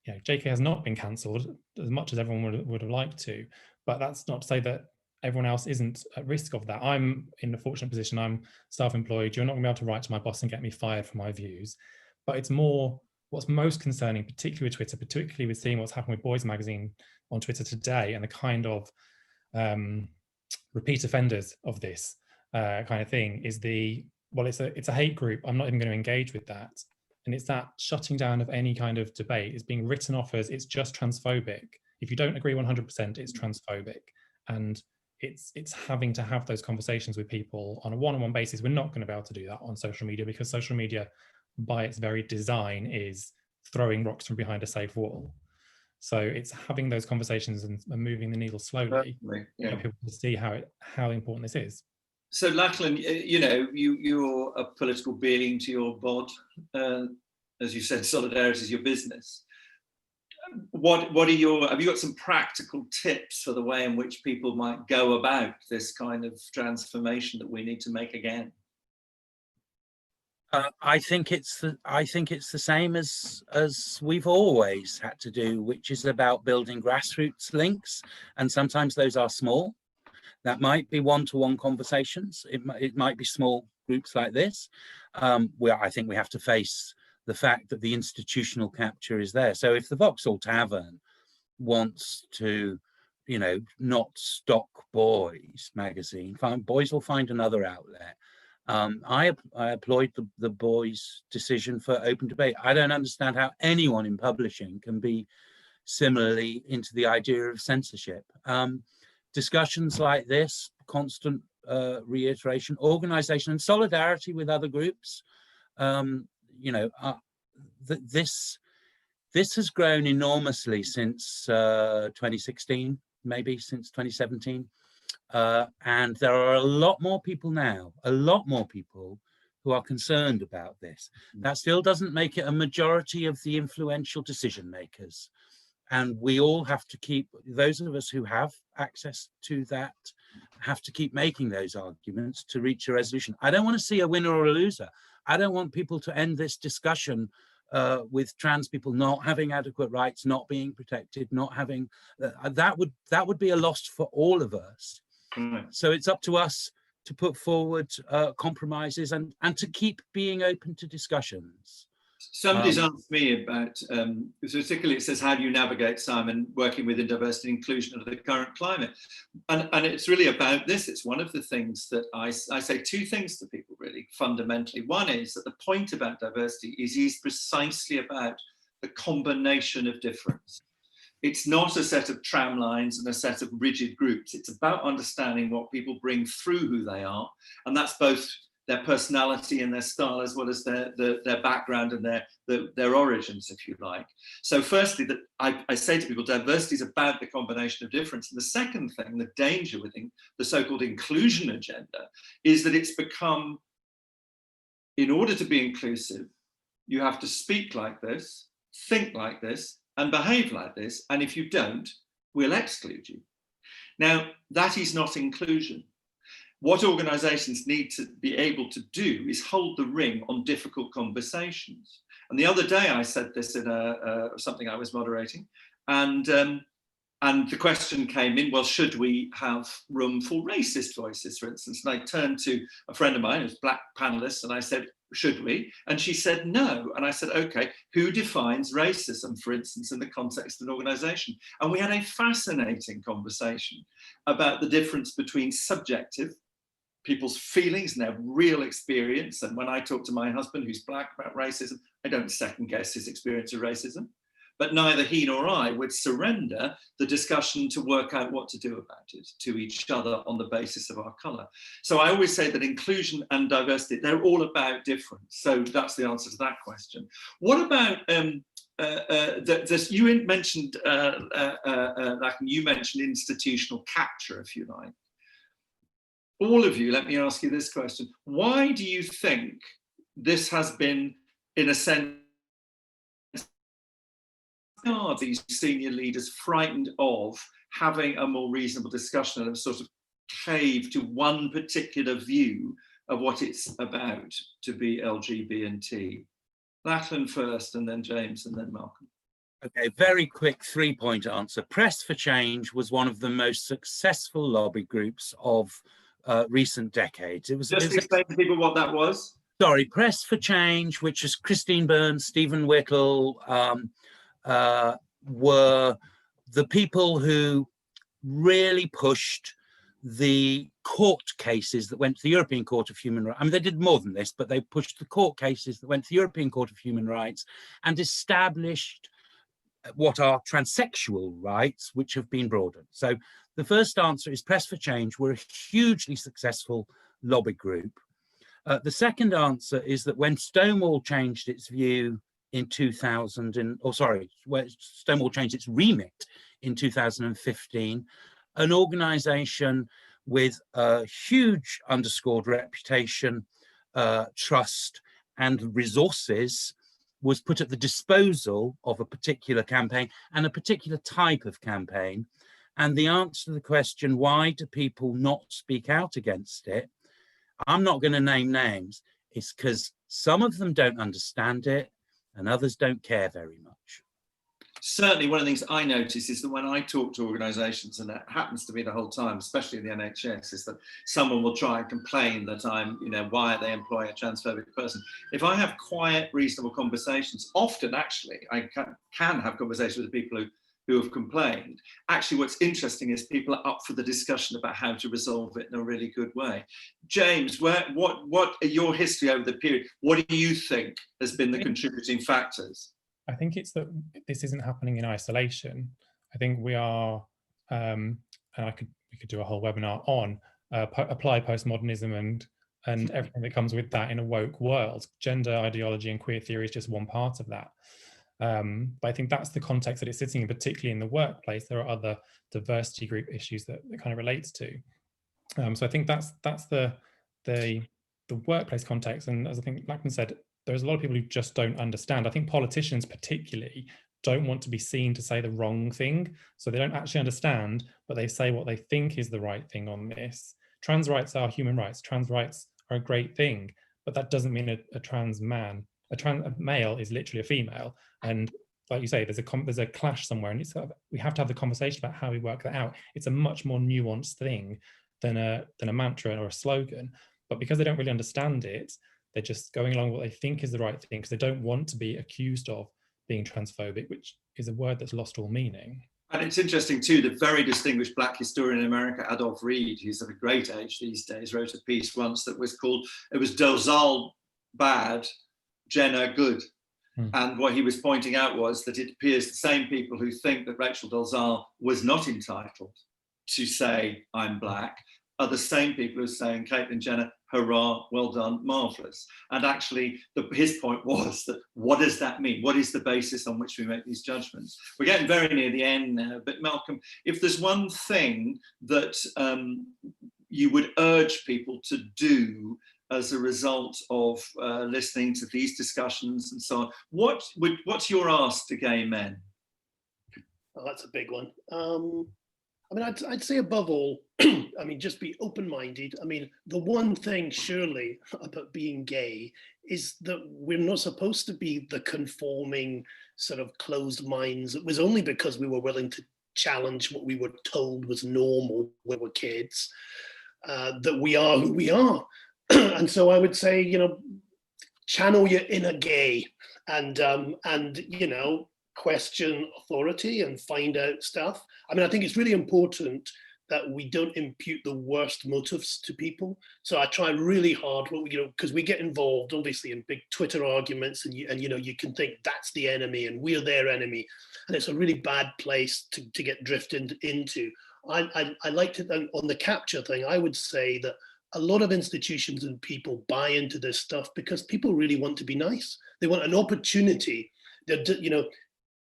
[SPEAKER 4] JK has not been cancelled as much as everyone would have liked to, but that's not to say that everyone else isn't at risk of that. I'm in a fortunate position. I'm self-employed. You're not going to be able to write to my boss and get me fired for my views. But it's more what's most concerning, particularly with Twitter, particularly with seeing what's happened with Boys magazine on Twitter today, and the kind of repeat offenders of this kind of thing is it's a hate group. I'm not even going to engage with that. And it's that shutting down of any kind of debate. It's being written off as it's just transphobic. If you don't agree 100%, it's transphobic. And it's having to have those conversations with people on a one-on-one basis. We're not going to be able to do that on social media, because social media, by its very design, is throwing rocks from behind a safe wall. So it's having those conversations and moving the needle slowly, for people to see how important this is.
[SPEAKER 1] So Lachlan, you're a political being to your bod. As you said, solidarity is your business. What are have you got some practical tips for the way in which people might go about this kind of transformation that we need to make again?
[SPEAKER 2] I think it's the same as we've always had to do, which is about building grassroots links, and sometimes those are small. That might be one-to-one conversations. It might be small groups like this. I think we have to face the fact that the institutional capture is there. So if the Vauxhall Tavern wants to, not stock Boys magazine, Boys will find another outlet. I applaud the Boys decision for open debate. I don't understand how anyone in publishing can be similarly into the idea of censorship. Discussions like this, constant reiteration, organization and solidarity with other groups. This has grown enormously since 2016, maybe since 2017. And there are a lot more people now, who are concerned about this. That still doesn't make it a majority of the influential decision makers. And we all have to keep, those of us who have access to that, have to keep making those arguments to reach a resolution. I don't want to see a winner or a loser. I don't want people to end this discussion with trans people not having adequate rights, not being protected, not having, that would be a loss for all of us. So it's up to us to put forward compromises and to keep being open to discussions.
[SPEAKER 1] Somebody's asked me about, particularly it says, how do you navigate, Simon, working within diversity and inclusion under the current climate? And it's really about this. It's one of the things that I say two things to people really fundamentally. One is that the point about diversity is precisely about the combination of difference. It's not a set of tram lines and a set of rigid groups. It's about understanding what people bring through who they are. And that's both their personality and their style, as well as their background and their origins, if you like. So firstly, that I say to people, diversity is about the combination of difference. And the second thing, the danger within the so-called inclusion agenda, is that it's become, in order to be inclusive, you have to speak like this, think like this, and behave like this, and if you don't, we'll exclude you. Now, that is not inclusion. What organisations need to be able to do is hold the ring on difficult conversations. And the other day I said this in something I was moderating, and the question came in, well, should we have room for racist voices, for instance? And I turned to a friend of mine who's black panelist, and I said, should we? And she said no. And I said, okay, who defines racism, for instance, in the context of an organisation? And we had a fascinating conversation about the difference between subjective, people's feelings and their real experience. And when I talk to my husband, who's black, about racism, I don't second guess his experience of racism. But neither he nor I would surrender the discussion to work out what to do about it to each other on the basis of our colour. So I always say that inclusion and diversity, they're all about difference. So that's the answer to that question. What about, you mentioned, Lachlan, you mentioned institutional capture, if you like. All of you, let me ask you this question. Why do you think this has been, in a sense, are these senior leaders frightened of having a more reasonable discussion and a sort of cave to one particular view of what it's about to be LGBT? Lachlan first, and then James, and then Malcolm.
[SPEAKER 2] Okay, very quick 3-point answer. Press for Change was one of the most successful lobby groups of recent decades.
[SPEAKER 1] Just explain to people what that was.
[SPEAKER 2] Sorry, Press for Change, which is Christine Burns, Stephen Whittle, were the people who really pushed the court cases that went to the European Court of Human Rights. I mean, they did more than this, but they pushed the court cases that went to the European Court of Human Rights and established what are transsexual rights, which have been broadened. So the first answer is Press for Change were a hugely successful lobby group. The second answer is that when Stonewall changed its view in 2000, where Stonewall changed its remit in 2015, an organisation with a huge underscored reputation, trust and resources was put at the disposal of a particular campaign and a particular type of campaign. And the answer to the question, why do people not speak out against it? I'm not going to name names. It's because some of them don't understand it and others don't care very much.
[SPEAKER 1] Certainly one of the things I notice is that when I talk to organisations, and that happens to me the whole time, especially in the NHS, is that someone will try and complain that I'm, why they employ a transphobic person. If I have quiet, reasonable conversations, often actually I can have conversations with people who have complained. Actually, what's interesting is people are up for the discussion about how to resolve it in a really good way. James, what are your history over the period? What do you think has been the contributing factors?
[SPEAKER 4] I think it's that this isn't happening in isolation. I think we are, and we could do a whole webinar on applied postmodernism and everything that comes with that in a woke world. Gender ideology and queer theory is just one part of that. But I think that's the context that it's sitting in, particularly in the workplace. There are other diversity group issues that it kind of relates to. So I think that's the workplace context. And as I think Lachlan said, there's a lot of people who just don't understand. I think politicians particularly don't want to be seen to say the wrong thing. So they don't actually understand, but they say what they think is the right thing on this. Trans rights are human rights. Trans rights are a great thing, but that doesn't mean a trans man. A male is literally a female. And like you say, there's a clash somewhere, and we have to have the conversation about how we work that out. It's a much more nuanced thing than a mantra or a slogan. But because they don't really understand it, They're just going along what they think is the right thing because they don't want to be accused of being transphobic, which is a word that's lost all meaning.
[SPEAKER 1] And it's interesting too, the very distinguished black historian in America, Adolph Reed, who's of a great age these days, wrote a piece once that was called, it was Dolezal bad, Jenner good. And what he was pointing out was that it appears the same people who think that Rachel Dolezal was not entitled to say, I'm black, are the same people who are saying, Caitlyn Jenner, hurrah, well done, marvellous. And actually, his point was that what does that mean? What is the basis on which we make these judgments? We're getting very near the end now, but Malcolm, if there's one thing that you would urge people to do as a result of listening to these discussions and so on, what's your ask to gay men?
[SPEAKER 3] Oh, that's a big one. I mean, I'd say above all, I mean, just be open-minded. I mean, the one thing surely about being gay is that we're not supposed to be the conforming sort of closed minds. It was only because we were willing to challenge what we were told was normal when we were kids that we are who we are. And so I would say, you know, channel your inner gay and you know, question authority and find out stuff. I mean, I think it's really important that we don't impute the worst motives to people. So I try really hard, you know, because we get involved obviously in big Twitter arguments, and you know, you can think that's the enemy and we're their enemy, and it's a really bad place to get drifted into. I like to, on the capture thing, I would say that a lot of institutions and people buy into this stuff because people really want to be nice. They want an opportunity. You know,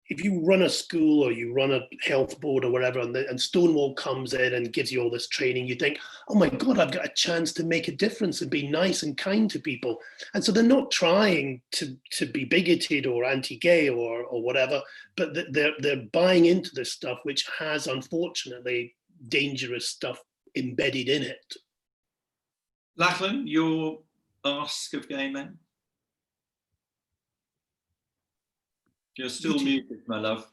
[SPEAKER 3] if you run a school or you run a health board or whatever, and Stonewall comes in and gives you all this training, you think, oh my God, I've got a chance to make a difference and be nice and kind to people. And so they're not trying to be bigoted or anti-gay or whatever, but they're buying into this stuff, which has, unfortunately, dangerous stuff embedded in it.
[SPEAKER 1] Lachlan, your ask of gay men? You're still muted, my love.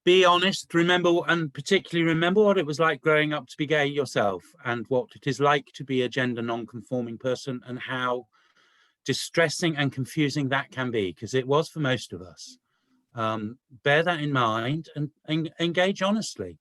[SPEAKER 2] Be honest, remember, and particularly remember what it was like growing up to be gay yourself, and what it is like to be a gender non-conforming person, and how distressing and confusing that can be, because it was for most of us. Bear that in mind and engage honestly.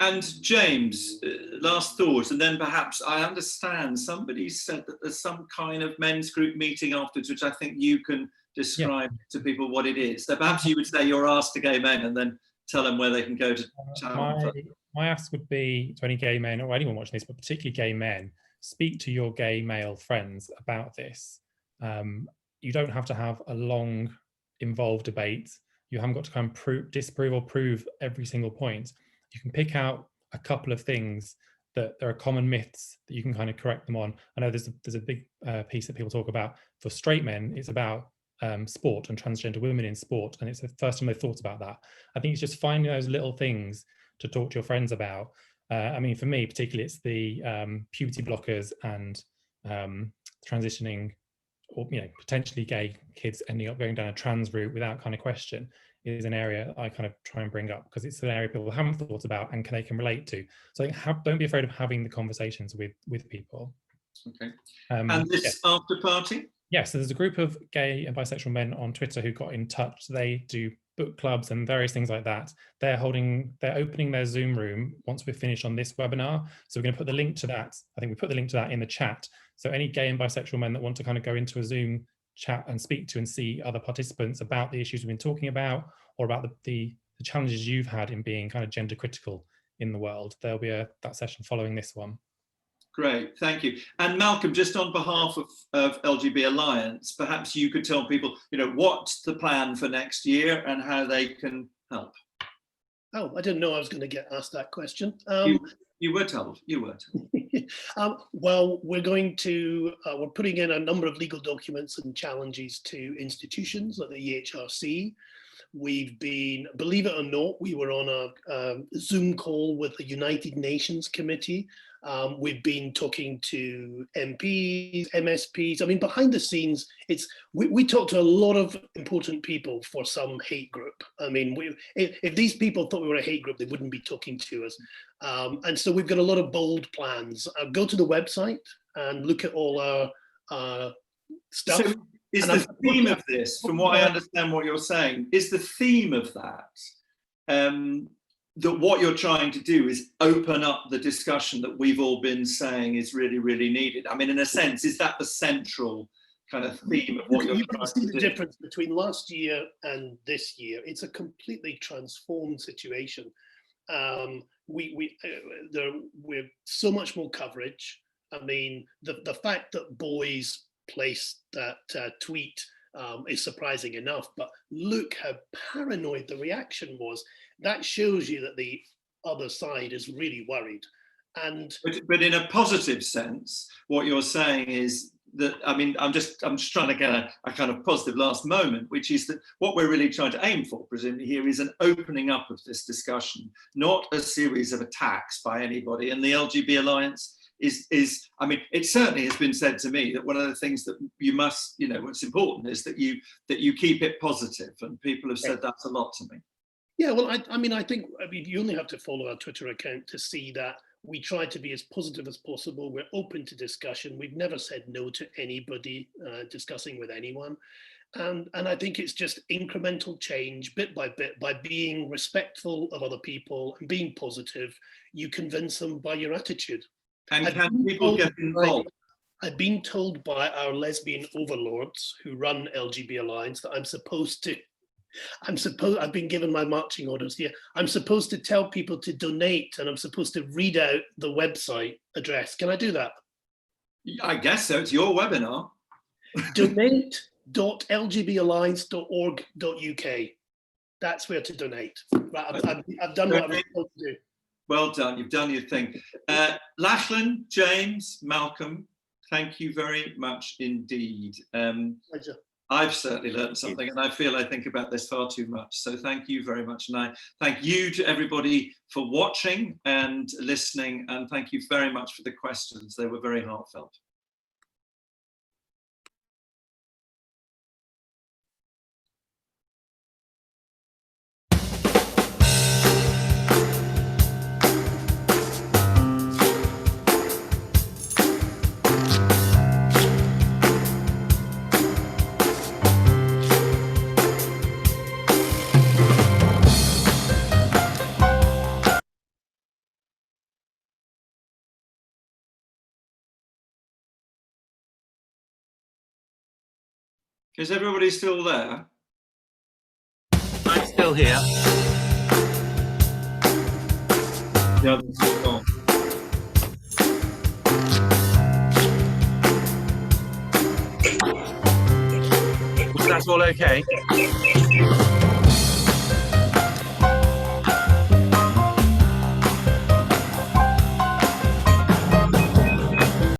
[SPEAKER 1] And James, last thought, and then perhaps, I understand somebody said that there's some kind of men's group meeting afterwards, which I think you can describe to people what it is. So perhaps you would say your ask to gay men and then tell them where they can go to channel.
[SPEAKER 4] My ask would be to any gay men or anyone watching this, but particularly gay men, speak to your gay male friends about this. You don't have to have a long, involved debate. You haven't got to kind of disprove or prove every single point. You can pick out a couple of things that there are common myths that you can kind of correct them on. I know there's a big piece that people talk about. For straight men, it's about sport and transgender women in sport, and it's the first time they've thought about that. I think it's just finding those little things to talk to your friends about. I mean, for me particularly, it's the puberty blockers and transitioning, or you know, potentially gay kids ending up going down a trans route without kind of question, is an area I kind of try and bring up because it's an area people haven't thought about and they can relate to. So I think don't be afraid of having the conversations with people.
[SPEAKER 1] Okay. And this after party?
[SPEAKER 4] Yes, so there's a group of gay and bisexual men on Twitter who got in touch. They do book clubs and various things like that. They're opening their Zoom room once we're finished on this webinar. So we're going to put the link to that. I think we put the link to that in the chat. So any gay and bisexual men that want to kind of go into a Zoom chat and speak to and see other participants about the issues we've been talking about, or about the challenges you've had in being kind of gender critical in the world, there'll be that session following this one.
[SPEAKER 1] Great, thank you. And Malcolm, just on behalf of LGB Alliance, perhaps you could tell people, you know, what's the plan for next year and how they can help.
[SPEAKER 3] Oh, I didn't know I was going to get asked that question.
[SPEAKER 1] You were told. You were told.
[SPEAKER 3] Well, we're putting in a number of legal documents and challenges to institutions like the EHRC. We've been, believe it or not, we were on a Zoom call with the United Nations Committee. We've been talking to MPs, MSPs. I mean, behind the scenes, we talk to a lot of important people for some hate group. I mean, if these people thought we were a hate group, they wouldn't be talking to us. And so we've got a lot of bold plans. Go to the website and look at all our stuff.
[SPEAKER 1] So is the theme of this, from what I understand what you're saying, is the theme of that, that what you're trying to do is open up the discussion that we've all been saying is really, really needed? I mean, in a sense, is that the central kind of theme of what you're
[SPEAKER 3] you
[SPEAKER 1] trying
[SPEAKER 3] can see
[SPEAKER 1] to
[SPEAKER 3] the
[SPEAKER 1] do?
[SPEAKER 3] difference between last year and this year. It's a completely transformed situation. We're so much more coverage. I mean, the fact that boys placed that tweet is surprising enough, but look how paranoid the reaction was. That shows you that the other side is really worried. And
[SPEAKER 1] but in a positive sense, what you're saying is that, I mean, I'm just trying to get a kind of positive last moment, which is that what we're really trying to aim for, presumably here, is an opening up of this discussion, not a series of attacks by anybody. And the LGB Alliance is I mean, it certainly has been said to me that one of the things that you must, you know, what's important is that you keep it positive, and people have said that a lot to me.
[SPEAKER 3] yeah, well, I mean, you only have to follow our Twitter account to see that we try to be as positive as possible. We're open to discussion. We've never said no to anybody discussing with anyone. And I think it's just incremental change, bit by bit, by being respectful of other people and being positive. You convince them by your attitude.
[SPEAKER 1] And can people get involved?
[SPEAKER 3] I've been told by our lesbian overlords who run LGB Alliance that I've been given my marching orders here. I'm supposed to tell people to donate, and I'm supposed to read out the website address. Can I do that?
[SPEAKER 1] I guess so. It's your webinar.
[SPEAKER 3] Donate.lgballiance.org.uk. That's where to donate. Right, I've done what I'm supposed to do.
[SPEAKER 1] Well done. You've done your thing. Lachlan, James, Malcolm, thank you very much indeed.
[SPEAKER 3] Pleasure.
[SPEAKER 1] I've certainly learned something, and I feel I think about this far too much. So thank you very much. And I thank you to everybody for watching and listening. And thank you very much for the questions. They were very heartfelt. Is everybody still there?
[SPEAKER 2] I'm still here.
[SPEAKER 1] The others are gone.
[SPEAKER 2] Was that all okay?